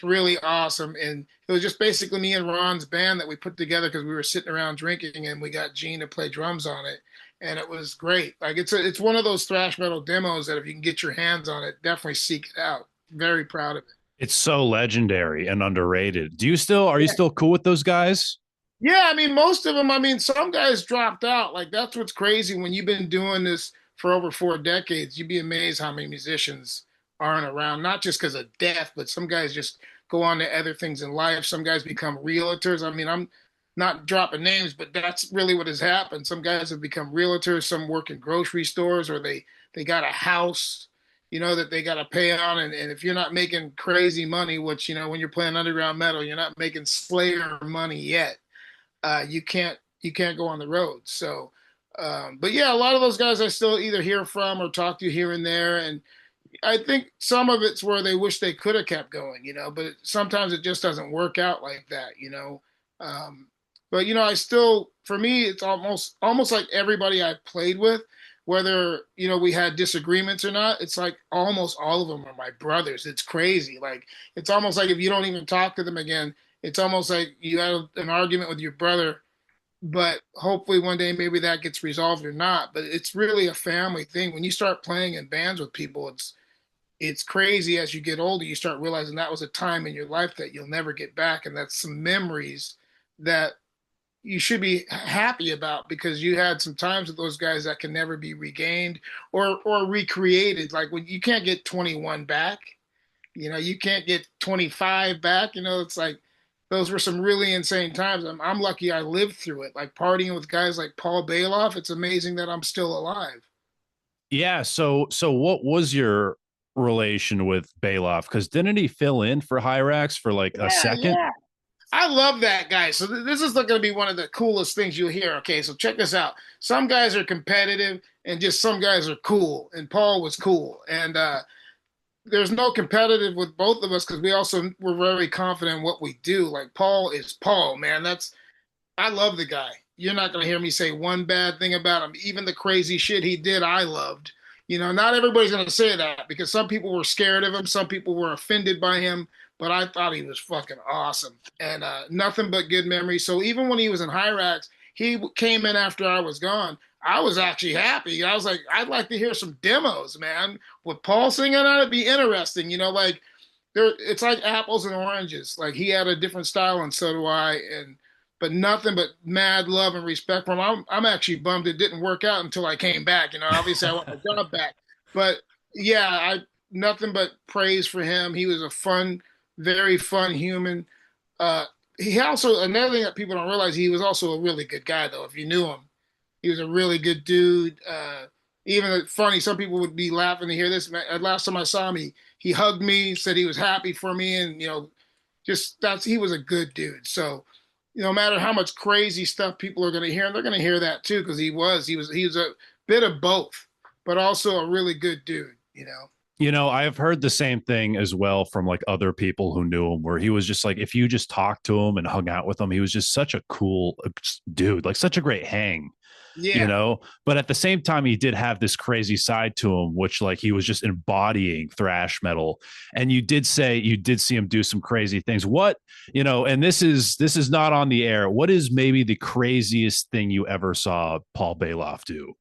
really awesome. And it was just basically me and Ron's band that we put together because we were sitting around drinking, and we got Gene to play drums on it, and it was great. Like it's one of those thrash metal demos that if you can get your hands on it, definitely seek it out. Very proud of it. It's so legendary and underrated. Are you Yeah. still cool with those guys? Yeah, I mean, most of them, I mean, some guys dropped out. Like, that's what's crazy when you've been doing this for over 4 decades. You'd be amazed how many musicians aren't around, not just because of death, but some guys just go on to other things in life. Some guys become realtors. I mean, I'm not dropping names, but that's really what has happened. Some guys have become realtors, some work in grocery stores, or they got a house, that they got to pay on. And if you're not making crazy money, which, when you're playing underground metal, you're not making Slayer money yet, you can't go on the road. So, but yeah, a lot of those guys I still either hear from or talk to here and there, and I think some of it's where they wish they could have kept going, but sometimes it just doesn't work out like that. But I still, for me, it's almost like everybody I've played with, whether we had disagreements or not, it's like almost all of them are my brothers. It's crazy. Like it's almost like if you don't even talk to them again, it's almost like you had an argument with your brother, but hopefully one day maybe that gets resolved or not. But it's really a family thing. When you start playing in bands with people, it's crazy. As you get older, you start realizing that was a time in your life that you'll never get back, and that's some memories that you should be happy about because you had some times with those guys that can never be regained or recreated. Like when you can't get 21 back, you can't get 25 back. It's like those were some really insane times. I'm lucky I lived through it. Like partying with guys like Paul Bailoff, it's amazing that I'm still alive. Yeah. So what was your relation with Bailoff? Because didn't he fill in for Hyrax for like a Yeah, second? yeah. I love that guy. So this is going to be one of the coolest things you'll hear. Okay, so check this out. Some guys are competitive, and just some guys are cool. And Paul was cool. And there's no competitive with both of us because we're very confident in what we do. Like Paul is Paul, man. I love the guy. You're not going to hear me say one bad thing about him. Even the crazy shit he did, I loved. Not everybody's going to say that because some people were scared of him, some people were offended by him, but I thought he was fucking awesome and nothing but good memories. So even when he was in Hyrax, he came in after I was gone. I was actually happy. I was like, I'd like to hear some demos, man. With Paul singing on it, be interesting. Like it's like apples and oranges. Like he had a different style, and so do I. And but nothing but mad love and respect for him. I'm actually bummed it didn't work out until I came back. Obviously I want my job back, but yeah, I nothing but praise for him. He was a fun, very fun human. He also another thing that people don't realize he was also a really good guy though. If you knew him, he was a really good dude. Even funny, some people would be laughing to hear this. Last time I saw him, he hugged me, said he was happy for me, and just he was a good dude. So no matter how much crazy stuff people are going to hear, they're going to hear that too because he was a bit of both, but also a really good dude. I've heard the same thing as well from like other people who knew him, where he was just like, if you just talked to him and hung out with him, he was just such a cool dude, like such a great hang. Yeah. But at the same time he did have this crazy side to him, which like he was just embodying thrash metal. And you did say you did see him do some crazy things. What, and this is not on the air, what is maybe the craziest thing you ever saw Paul Baloff do?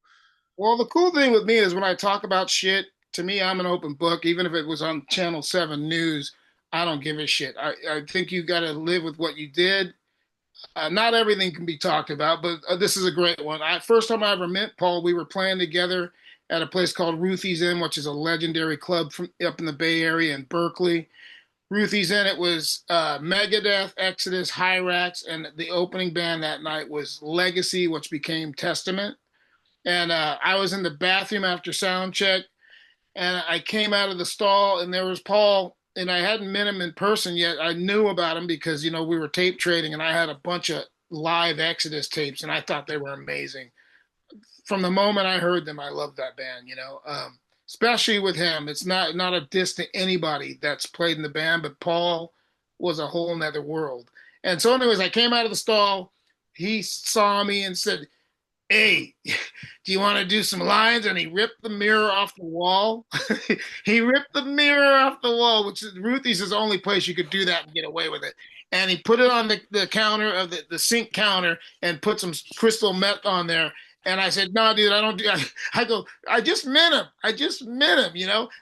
Well, the cool thing with me is when I talk about shit, to me, I'm an open book. Even if it was on Channel 7 News, I don't give a shit. I think you got to live with what you did. Not everything can be talked about, but this is a great one. First time I ever met Paul, we were playing together at a place called Ruthie's Inn, which is a legendary club from up in the Bay Area in Berkeley. Ruthie's Inn, it was Megadeth, Exodus, Hyrax, and the opening band that night was Legacy, which became Testament. And I was in the bathroom after sound check, and I came out of the stall, and there was Paul, and I hadn't met him in person yet. I knew about him because we were tape trading, and I had a bunch of live Exodus tapes, and I thought they were amazing. From the moment I heard them, I loved that band. Especially with him. It's not a diss to anybody that's played in the band, but Paul was a whole nother world. And so, anyways, I came out of the stall. He saw me and said, "Hey, do you want to do some lines?" And he ripped the mirror off the wall. He ripped the mirror off the wall, which is Ruthie's is the only place you could do that and get away with it. And he put it on the counter of the sink counter and put some crystal meth on there. And I said, "No, dude, I don't do." I go, "I just met him. I just met him."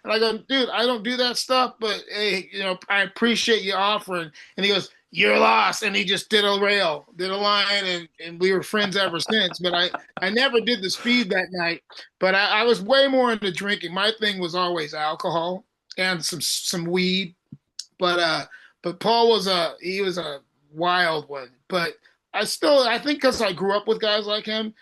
And I go, "Dude, I don't do that stuff, but hey, I appreciate you offering." And he goes, "You're lost," and he just did a line, and we were friends ever since. But I never did the speed that night. But I was way more into drinking. My thing was always alcohol and some weed. But Paul was a wild one. But I think because I grew up with guys like him,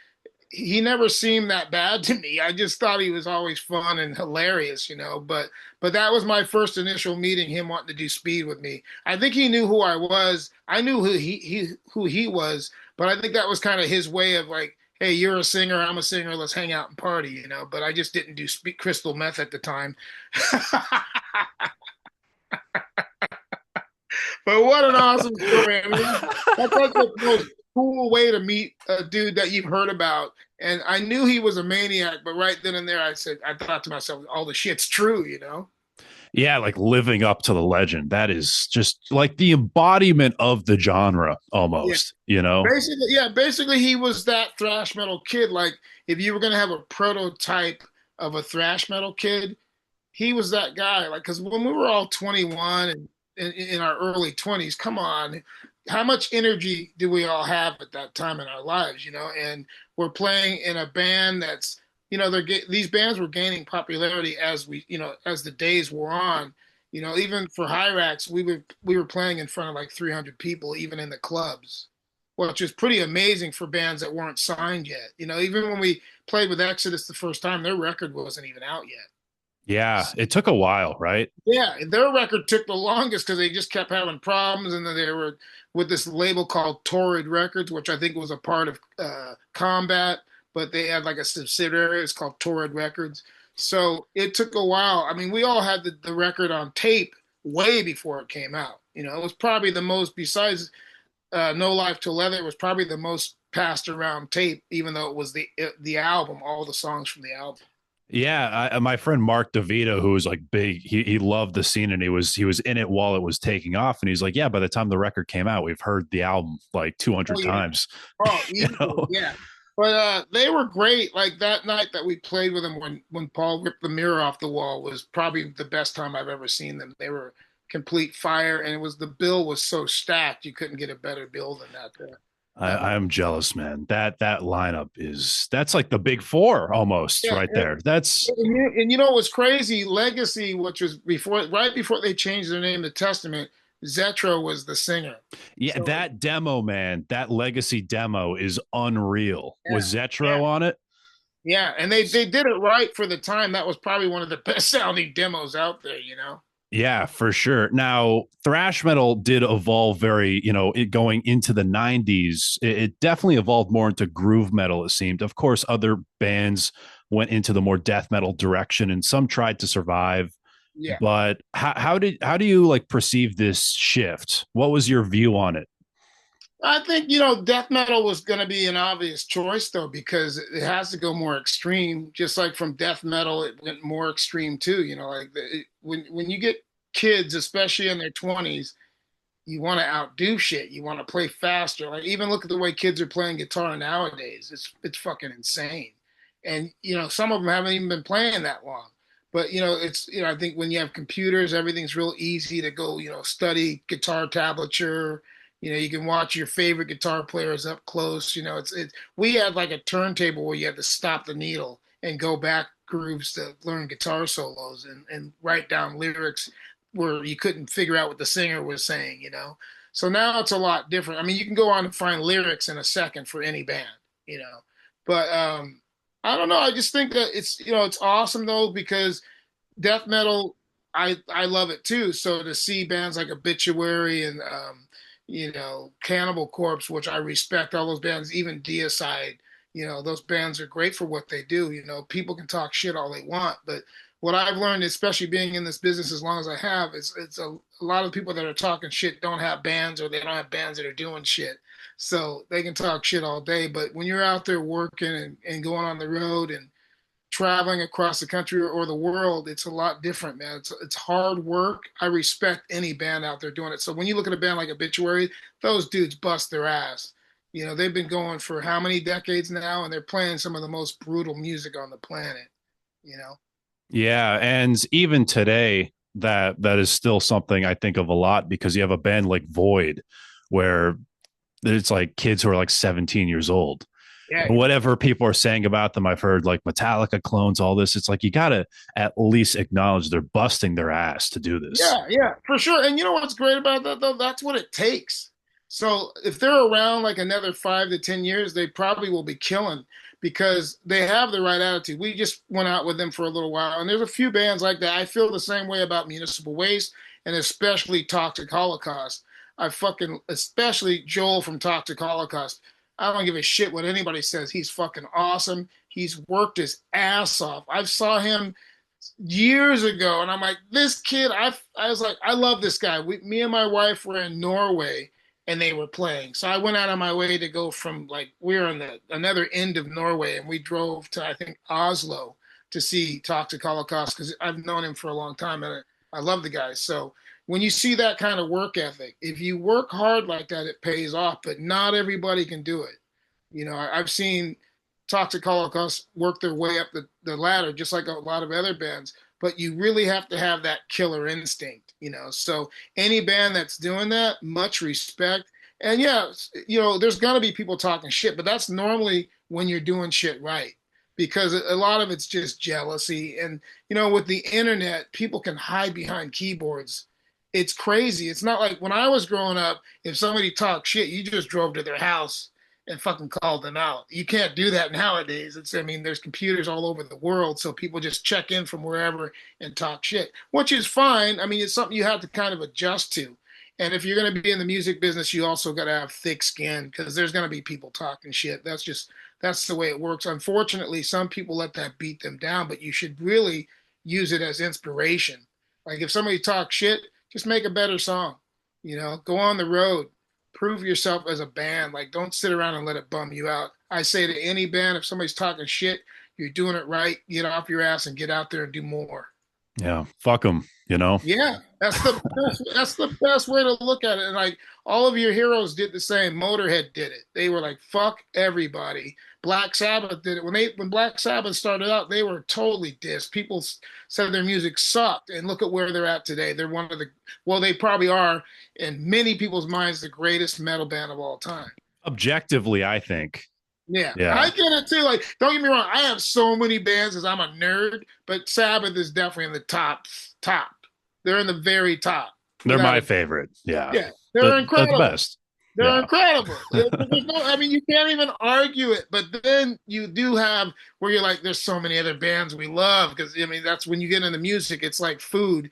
he never seemed that bad to me. I just thought he was always fun and hilarious. But that was my first initial meeting, him wanting to do speed with me. I think he knew who I was. I knew who he was, but I think that was kind of his way of like, hey, you're a singer, I'm a singer, let's hang out and party. But I just didn't do crystal meth at the time. But what an awesome story. I mean, that's like the most cool way to meet a dude that you've heard about. And I knew he was a maniac, but right then and there, I thought to myself, all the shit's true. Yeah, like living up to the legend. That is just like the embodiment of the genre Yeah. almost. Basically, he was that thrash metal kid. Like, if you were going to have a prototype of a thrash metal kid, he was that guy. Like, because when we were all 21 and in our early 20s, come on, how much energy do we all have at that time in our lives? And we're playing in a band that's, these bands were gaining popularity as the days wore on. Even for Hyrax, we were playing in front of like 300 people, even in the clubs, which is pretty amazing for bands that weren't signed yet. Even when we played with Exodus the first time, their record wasn't even out yet. Yeah, it took a while, right? Yeah, their record took the longest because they just kept having problems, and then they were with this label called Torrid Records, which I think was a part of Combat, but they had like a subsidiary. It's called Torrid Records. So it took a while. I mean, we all had the record on tape way before it came out. It was probably the most, besides No Life Till Leather was probably the most passed around tape, even though it was the album, all the songs from the album. Yeah, my friend Mark DeVito, who was like big, he loved the scene and he was in it while it was taking off, and he's like, yeah, by the time the record came out, we've heard the album like Oh 200 yeah. times. Oh, you easily, know, yeah. But they were great. Like that night that we played with them when Paul ripped the mirror off the wall was probably the best time I've ever seen them. They were complete fire, and the bill was so stacked you couldn't get a better bill than that. That I'm jealous, man. That lineup that's like the big four almost yeah, right there. That's and you know what's crazy? Legacy, which was right before they changed their name to Testament, Zetro was the singer. yeah, So that demo, man. That legacy demo is unreal. yeah, Was yeah. Zetro on it? Yeah, and they did it right for the time. That was probably one of the best sounding demos out there, you know? Yeah, for sure. Now, thrash metal did evolve very, it going into the 90s. It definitely evolved more into groove metal, it seemed. Of course, other bands went into the more death metal direction and some tried to survive. Yeah. But how do you like perceive this shift? What was your view on it? I think, death metal was going to be an obvious choice, though, because it has to go more extreme. Just like from death metal, it went more extreme, too. When you get kids, especially in their 20s, you want to outdo shit. You want to play faster. Like, even look at the way kids are playing guitar nowadays. It's fucking insane. And, some of them haven't even been playing that long. But, I think when you have computers, everything's real easy to go, study guitar tablature. You can watch your favorite guitar players up close. We had like a turntable where you had to stop the needle and go back grooves to learn guitar solos and write down lyrics where you couldn't figure out what the singer was saying. So now it's a lot different. I mean, you can go on and find lyrics in a second for any band. But I don't know. I just think that it's awesome though because death metal, I love it too. So to see bands like Obituary and Cannibal Corpse, which I respect all those bands, even Deicide, those bands are great for what they do. People can talk shit all they want, but what I've learned, especially being in this business as long as I have, is it's a lot of people that are talking shit don't have bands or they don't have bands that are doing shit. So they can talk shit all day, but when you're out there working and going on the road and traveling across the country or the world, it's a lot different, man. It's hard work. I respect any band out there doing it. So when you look at a band like Obituary, those dudes bust their ass. They've been going for how many decades now, and they're playing some of the most brutal music on the planet. You know. Yeah, and even today, that is still something I think of a lot because you have a band like Void, where it's like kids who are like 17 years old. Yeah, And whatever people are saying about them, I've heard like Metallica clones, all this. It's like you got to at least acknowledge they're busting their ass to do this. yeah, for sure. And you know what's great about that though? That's what it takes. So if they're around like another 5 to 10 years, they probably will be killing because they have the right attitude. We just went out with them for a little while, and there's a few bands like that. I feel the same way about Municipal Waste and especially Toxic Holocaust. Especially Joel from Toxic Holocaust. I don't give a shit what anybody says. He's fucking awesome. He's worked his ass off. I saw him years ago, and I'm like, this kid. I was like, I love this guy. Me and my wife were in Norway, and they were playing. So I went out of my way to go from like we were on the another end of Norway, and we drove to I think Oslo to see Toxic Holocaust because I've known him for a long time, and I love the guy. So when you see that kind of work ethic, if you work hard like that, it pays off. But not everybody can do it. I've seen Toxic Holocaust work their way up the ladder, just like a lot of other bands. But you really have to have that killer instinct. So any band that's doing that, much respect. And yeah, there's gonna be people talking shit, but that's normally when you're doing shit right. Because a lot of it's just jealousy. And, with the internet, people can hide behind keyboards. It's crazy. It's not like when I was growing up, if somebody talked shit, you just drove to their house and fucking called them out. You can't do that nowadays. There's computers all over the world, so people just check in from wherever and talk shit, which is fine. It's something you have to kind of adjust to. And if you're going to be in the music business, you also got to have thick skin because there's going to be people talking shit. That's the way it works. Unfortunately, some people let that beat them down, but you should really use it as inspiration. Like if somebody talks shit, just make a better song. Go on the road, prove yourself as a band. Like, don't sit around and let it bum you out. I say to any band, if somebody's talking shit, you're doing it right. Get off your ass and get out there and do more. Yeah, fuck them, you know. Yeah, that's the best way to look at it. And like all of your heroes did the same. Motorhead did it. They were like, fuck everybody. Black Sabbath did it. When Black Sabbath started out, they were totally dissed. People said their music sucked, and look at where they're at today. They're one of the, well, they probably are in many people's minds, the greatest metal band of all time. Objectively, I think. Yeah, Yeah. I get it too. Like, don't get me wrong, I have so many bands because I'm a nerd, but Sabbath is definitely in the top. They're in the very top. They're my favorite. Yeah. Yeah, they're incredible. The best. They're incredible. I mean, you can't even argue it. But then you do have where you're like, there's so many other bands we love because I mean, that's when you get into music. It's like food.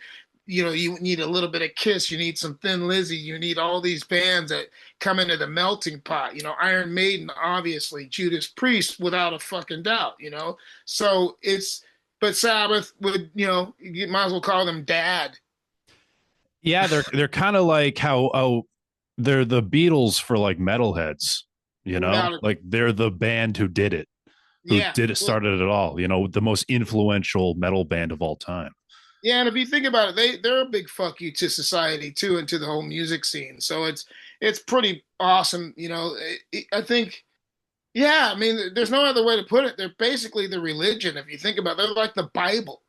You know, you need a little bit of Kiss. You need some Thin Lizzy. You need all these bands that come into the melting pot. You know, Iron Maiden, obviously, Judas Priest, without a fucking doubt. You know, so it's. But Sabbath would, you know, you might as well call them Dad. Yeah, they're kind of like how they're the Beatles for like metalheads, you know, like they're the band who did it, started it all, you know, the most influential metal band of all time. Yeah, and if you think about it, they're a big fuck you to society too, and to the whole music scene. So it's pretty awesome, you know. I think, yeah, I mean, there's no other way to put it. They're basically the religion. If you think about it, they're like the Bible.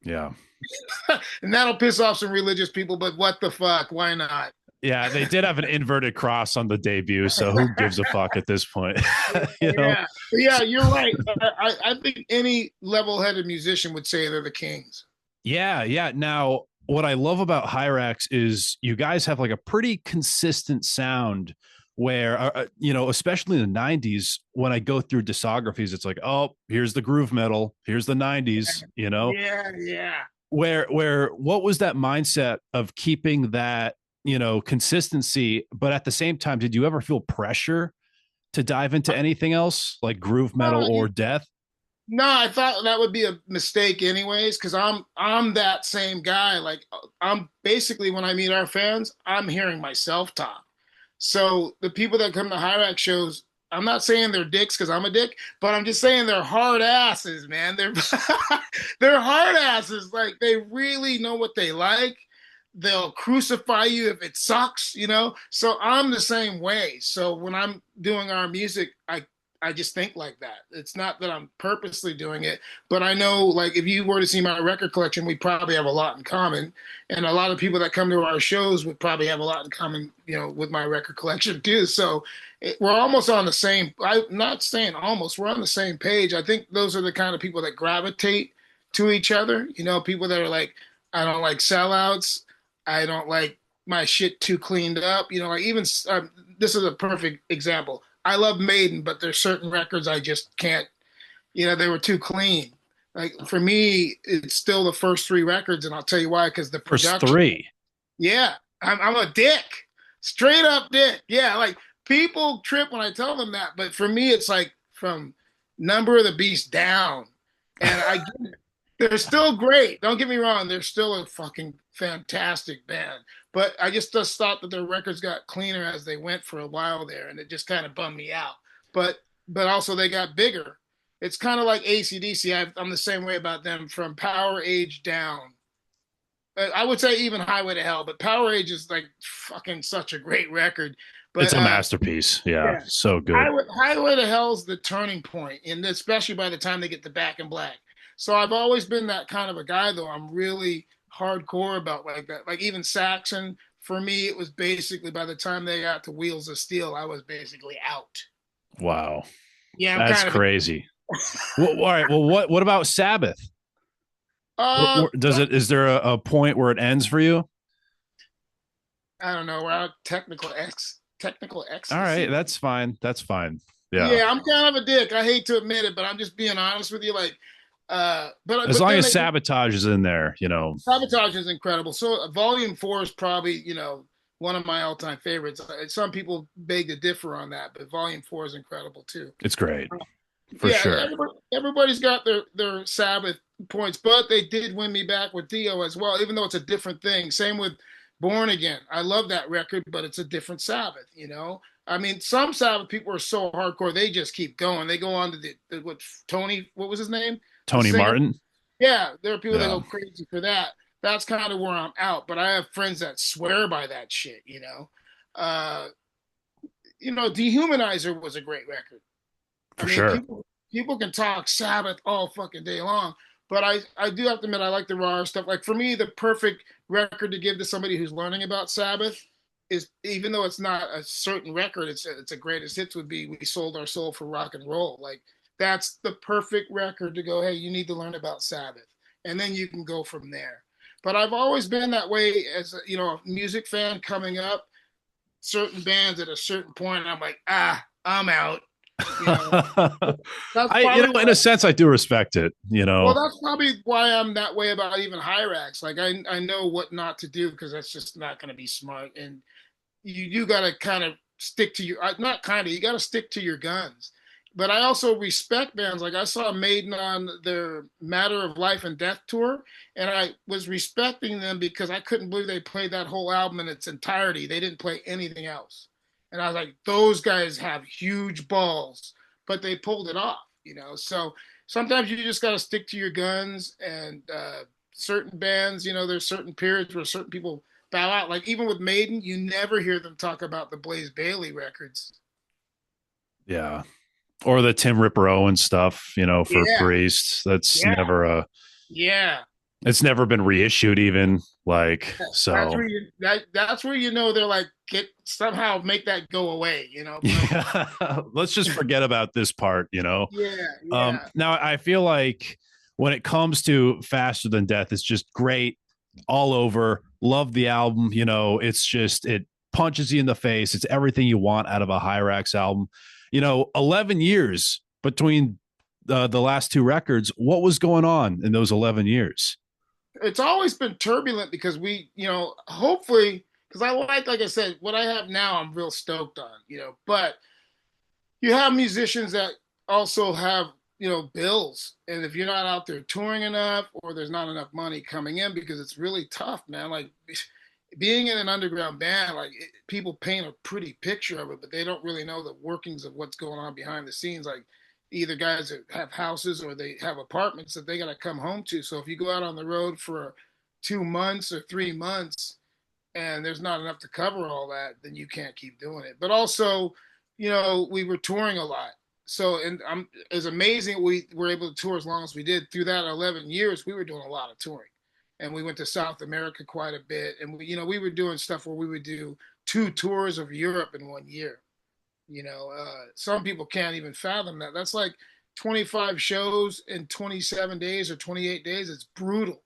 Yeah. And that'll piss off some religious people, but what the fuck? Why not? Yeah, they did have an inverted cross on the debut, so who gives a fuck at this point? You know? Yeah, you're right. I think any level-headed musician would say they're the Kings. Yeah. Now, what I love about Hirax is you guys have like a pretty consistent sound where, you know, especially in the 90s, when I go through discographies, it's like, oh, here's the groove metal, here's the 90s, you know? Yeah. Where what was that mindset of keeping that, you know, consistency, but at the same time, did you ever feel pressure to dive into anything else like groove metal or death? No, I thought that would be a mistake anyways, because I'm that same guy. Like I'm basically when I meet our fans, I'm hearing myself talk. So the people that come to Hirax shows, I'm not saying they're dicks because I'm a dick, but I'm just saying they're hard asses, man. They're they're hard asses. Like they really know what they like. They'll crucify you if it sucks, you know? So I'm the same way. So when I'm doing our music, I just think like that. It's not that I'm purposely doing it, but I know like if you were to see my record collection, we probably have a lot in common. And a lot of people that come to our shows would probably have a lot in common, you know, with my record collection too. So we're almost on the same, I'm not saying almost, we're on the same page. I think those are the kind of people that gravitate to each other. You know, people that are like, I don't like sellouts. I don't like my shit too cleaned up. You know, like even, this is a perfect example. I love Maiden, but there's certain records I just can't, you know, they were too clean. Like for me, it's still the first three records, and I'll tell you why, because the production. First three. Yeah, I'm a dick, straight up dick. Yeah, like people trip when I tell them that, but for me, it's like from Number of the Beast down, and they're still great. Don't get me wrong, they're still a fucking fantastic band. But I just thought that their records got cleaner as they went for a while there, and it just kind of bummed me out. But also they got bigger. It's kind of like AC/DC. I'm the same way about them from Power Age down. I would say even Highway to Hell, but Power Age is like fucking such a great record. But it's a masterpiece. Yeah, so good. Highway to Hell's the turning point, and especially by the time they get to Back in Black. So I've always been that kind of a guy, though. I'm really hardcore about like that. Like even Saxon, for me, it was basically by the time they got to Wheels of Steel, I was basically out. Wow. Yeah, that's crazy. Well, all right. Well, what about Sabbath? Is there a point where it ends for you? I don't know. We're out technical X. All right, that's fine. Yeah, I'm kind of a dick. I hate to admit it, but I'm just being honest with you. Like, but as long as Sabotage is in there, you know. Sabotage is incredible. So Volume 4 is probably, you know, one of my all-time favorites. Some people beg to differ on that, but Volume 4 is incredible too. It's great. For sure. Everybody's got their Sabbath points, but they did win me back with Dio as well, even though it's a different thing. Same with Born Again. I love that record, but it's a different Sabbath, you know? I mean, some Sabbath people are so hardcore, they just keep going. They go on to what Tony, what was his name? The Tony singer. Martin. Yeah, there are people that Yeah. go crazy for that. That's kind of where I'm out, but I have friends that swear by that shit, you know? Uh, Dehumanizer was a great record. I For mean, sure. people can talk Sabbath all fucking day long, but I do have to admit I like the raw stuff. Like for me, the perfect record to give to somebody who's learning about Sabbath is, even though it's not a certain record, it's a greatest hits, would be "We Sold Our Soul for Rock and Roll." Like that's the perfect record to go, hey, you need to learn about Sabbath, and then you can go from there. But I've always been that way as a music fan coming up. Certain bands at a certain point, I'm like, I'm out. You know, that's I probably in a why. sense, I do respect it. Well, that's probably why I'm that way about even Hyrax. Like I know what not to do because that's just not going to be smart. And you got to kind of stick to your not kind of you got to stick to your guns. But I also respect bands. Like I saw Maiden on their Matter of Life and Death tour, and I was respecting them because I couldn't believe they played that whole album in its entirety. They didn't play anything else, and I was like, those guys have huge balls, but they pulled it off. So sometimes you just got to stick to your guns. And certain bands, there's certain periods where certain people bow out. Like even with Maiden, you never hear them talk about the Blaze Bailey records. Yeah. Or the Tim Ripper Owen stuff, for Yeah, Priest. That's yeah, never yeah. it's never been reissued even. Like, That's so where that's where they're like get somehow make that go away. But yeah. Let's just forget about this part. yeah, yeah. Now I feel like when it comes to Faster Than Death, it's just great all over. Love the album. It's just it punches you in the face. It's everything you want out of a Hyrax album. 11 years between the last two records. What was going on in those 11 years? It's always been turbulent because hopefully, because I like I said, what I have now, I'm real stoked on. But you have musicians that also have bills, and if you're not out there touring enough, or there's not enough money coming in, because it's really tough, man. Like being in an underground band, like people paint a pretty picture of it, but they don't really know the workings of what's going on behind the scenes. Like either guys that have houses or they have apartments that they got to come home to. So if you go out on the road for 2 months or 3 months and there's not enough to cover all that, then you can't keep doing it. But also, we were touring a lot. So, and it's amazing we were able to tour as long as we did. Through that 11 years, we were doing a lot of touring. And we went to South America quite a bit. And we were doing stuff where we would do 2 tours of Europe in 1 year. Some people can't even fathom that. That's like 25 shows in 27 days or 28 days. It's brutal.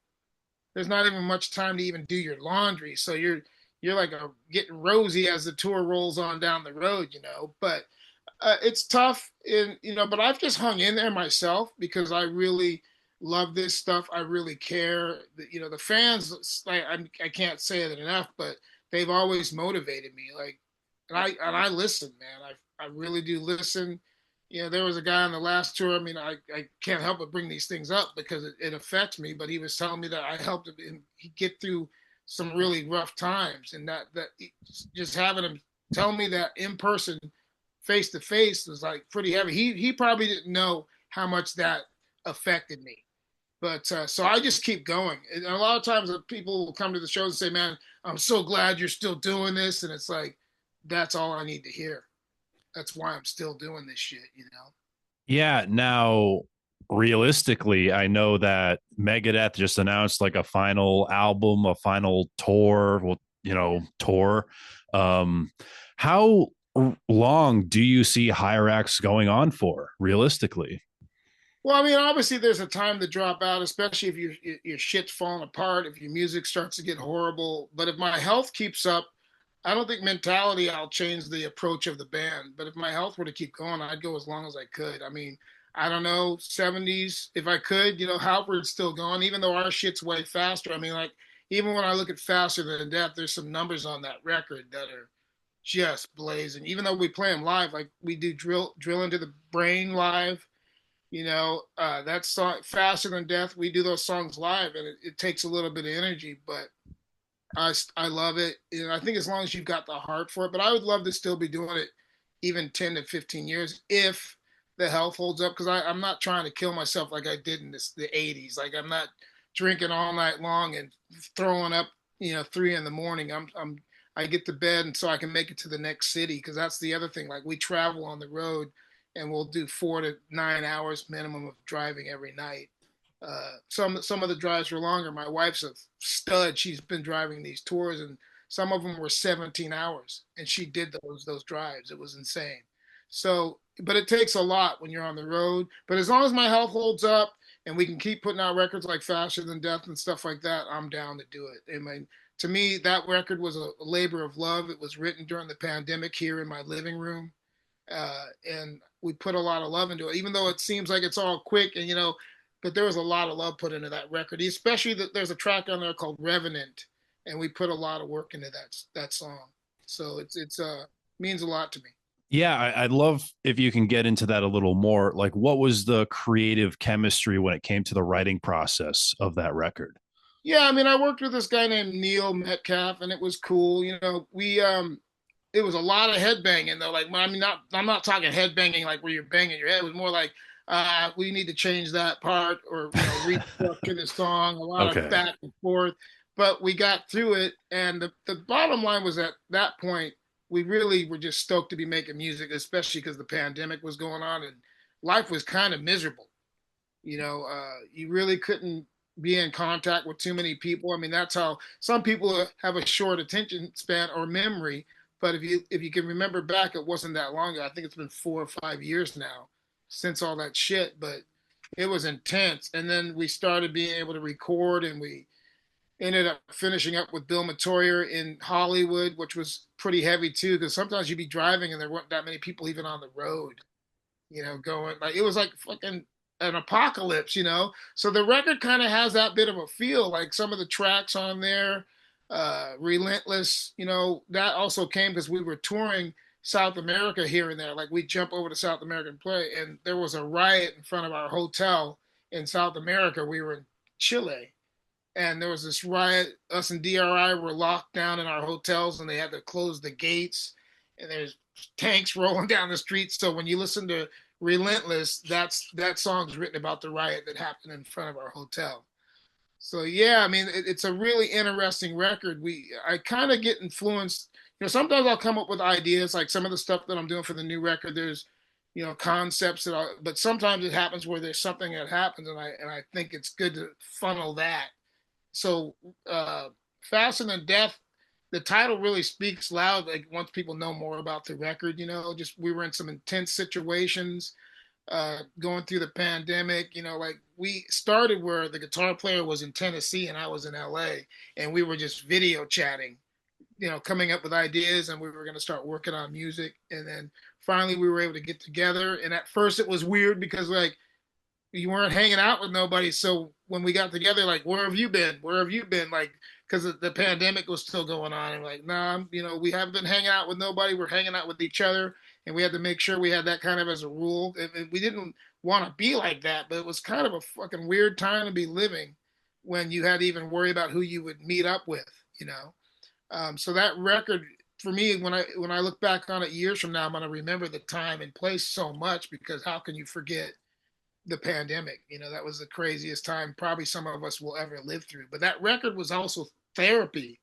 There's not even much time to even do your laundry. So you're like getting rosy as the tour rolls on down the road. But it's tough, but I've just hung in there myself because I really love this stuff. I really care. The fans, I can't say it enough, but they've always motivated me. Like, and I listen, man. I really do listen. There was a guy on the last tour. I mean, I can't help but bring these things up because it affects me. But he was telling me that I helped him get through some really rough times, and that just having him tell me that in person, face to face, was like pretty heavy. He probably didn't know how much that affected me. But so I just keep going. And a lot of times people will come to the shows and say, "Man, I'm so glad you're still doing this," and it's like that's all I need to hear. That's why I'm still doing this shit. Yeah. Now, realistically, I know that Megadeth just announced like a final album, a final tour, tour. Um, how long do you see Hyrax going on for, realistically? Well, I mean, obviously there's a time to drop out, especially if your shit's falling apart, if your music starts to get horrible. But if my health keeps up, I don't think mentality I'll change the approach of the band. But if my health were to keep going, I'd go as long as I could. I mean, I don't know, 70s if I could. Halford's still going, even though our shit's way faster. I mean, like even when I look at Faster Than Death, there's some numbers on that record that are just blazing. Even though we play them live, like we do drill into the brain live. That song Faster Than Death, we do those songs live, and it takes a little bit of energy, but I love it. I think as long as you've got the heart for it, but I would love to still be doing it even 10 to 15 years if the health holds up. Because I'm not trying to kill myself like I did in the 80s. Like I'm not drinking all night long and throwing up, 3 in the morning. I get to bed and so I can make it to the next city. Because that's the other thing. Like we travel on the road and we'll do 4 to 9 hours minimum of driving every night. Some of the drives were longer. My wife's a stud. She's been driving these tours, and some of them were 17 hours, and she did those drives. It was insane. So, but it takes a lot when you're on the road. But as long as my health holds up and we can keep putting out records like Faster Than Death and stuff like that, I'm down to do it. I mean, to me, that record was a labor of love. It was written during the pandemic here in my living room, and we put a lot of love into it. Even though it seems like it's all quick and but there was a lot of love put into that record. Especially that there's a track on there called Revenant, and we put a lot of work into that song. So it's means a lot to me. Yeah, I'd love if you can get into that a little more. Like, what was the creative chemistry when it came to the writing process of that record? Yeah, I mean, I worked with this guy named Neil Metcalf, and it was cool. We it was a lot of headbanging though. Like, I mean, not I'm not talking headbanging like where you're banging your head. It was more like we need to change that part or restructure the song. A lot of Okay. back and forth, but we got through it. And the bottom line was at that point we really were just stoked to be making music, especially because the pandemic was going on and life was kind of miserable. You really couldn't be in contact with too many people. I mean, that's how some people have a short attention span or memory. But if you can remember back, it wasn't that long ago. I think it's been 4 or 5 years now since all that shit. But it was intense. And then we started being able to record, and we ended up finishing up with Bill Matoyer in Hollywood, which was pretty heavy too. Because sometimes you'd be driving and there weren't that many people even on the road, going like it was like fucking an apocalypse. So the record kind of has that bit of a feel, like some of the tracks on there, Relentless, that also came because we were touring South America here and there. Like we jump over to South America and play, and there was a riot in front of our hotel in South America. We were in Chile, and there was this riot. Us and DRI were locked down in our hotels, and they had to close the gates. And there's tanks rolling down the street. So when you listen to Relentless, that song's written about the riot that happened in front of our hotel. So yeah, I mean it's a really interesting record. I kind of get influenced. Sometimes I'll come up with ideas like some of the stuff that I'm doing for the new record. There's concepts but sometimes it happens where there's something that happens, and I think it's good to funnel that. So Faster Than Death, the title really speaks loud. Like once people know more about the record, just we were in some intense situations, going through the pandemic. Like we started where the guitar player was in Tennessee and I was in LA, and we were just video chatting, coming up with ideas, and we were going to start working on music. And then finally we were able to get together. And at first it was weird because like you weren't hanging out with nobody. So when we got together, like, where have you been? Where have you been? Like, because the pandemic was still going on. And like, nah, we haven't been hanging out with nobody. We're hanging out with each other. And we had to make sure we had that kind of as a rule. And we didn't want to be like that, but it was kind of a fucking weird time to be living when you had to even worry about who you would meet up with. So that record, for me, when I look back on it years from now, I'm gonna remember the time and place so much, because how can you forget the pandemic? That was the craziest time probably some of us will ever live through. But that record was also therapy.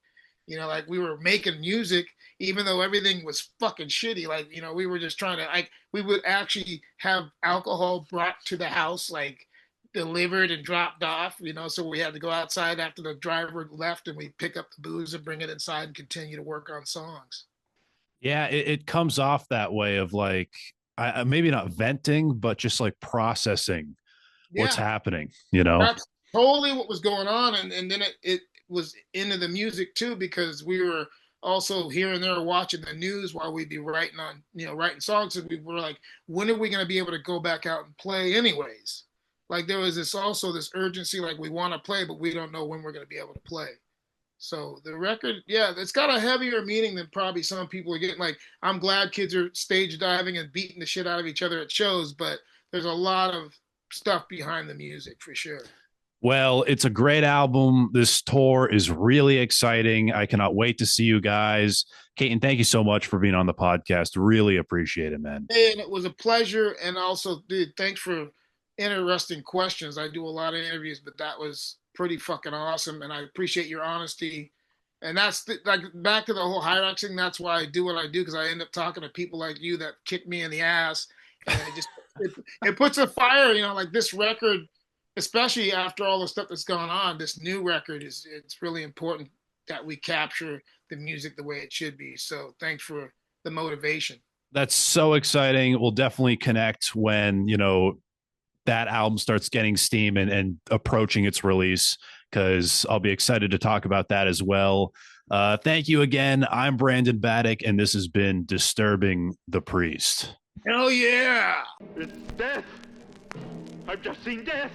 Like we were making music even though everything was fucking shitty. Like, we were just trying to, like, we would actually have alcohol brought to the house, like delivered and dropped off. So we had to go outside after the driver left, and we pick up the booze and bring it inside and continue to work on songs. Yeah, it comes off that way of like, maybe not venting, but just like processing what's Yeah, happening. that's totally what was going on. And then it was into the music too, because we were also here and there watching the news while we'd be writing songs. And we were like, when are we going to be able to go back out and play anyways? Like there was this urgency, like we want to play, but we don't know when we're going to be able to play. So the record, yeah, it's got a heavier meaning than probably some people are getting. Like, I'm glad kids are stage diving and beating the shit out of each other at shows, but there's a lot of stuff behind the music for sure. Well, it's a great album. This tour is really exciting. I cannot wait to see you guys. Katon, thank you so much for being on the podcast. Really appreciate it, man. And it was a pleasure. And also, dude, thanks for interesting questions. I do a lot of interviews, but that was pretty fucking awesome. And I appreciate your honesty. And that's like back to the whole Hirax thing. That's why I do what I do, because I end up talking to people like you that kick me in the ass. And it puts a fire, like this record, especially after all the stuff that's gone on. This new record it's really important that we capture the music the way it should be. So thanks for the motivation. That's so exciting. We'll definitely connect when, that album starts getting steam and approaching its release, because I'll be excited to talk about that as well. Thank you again. I'm Brandon Battick, and this has been Disturbing the Priest. Hell yeah. It's death. I've just seen death.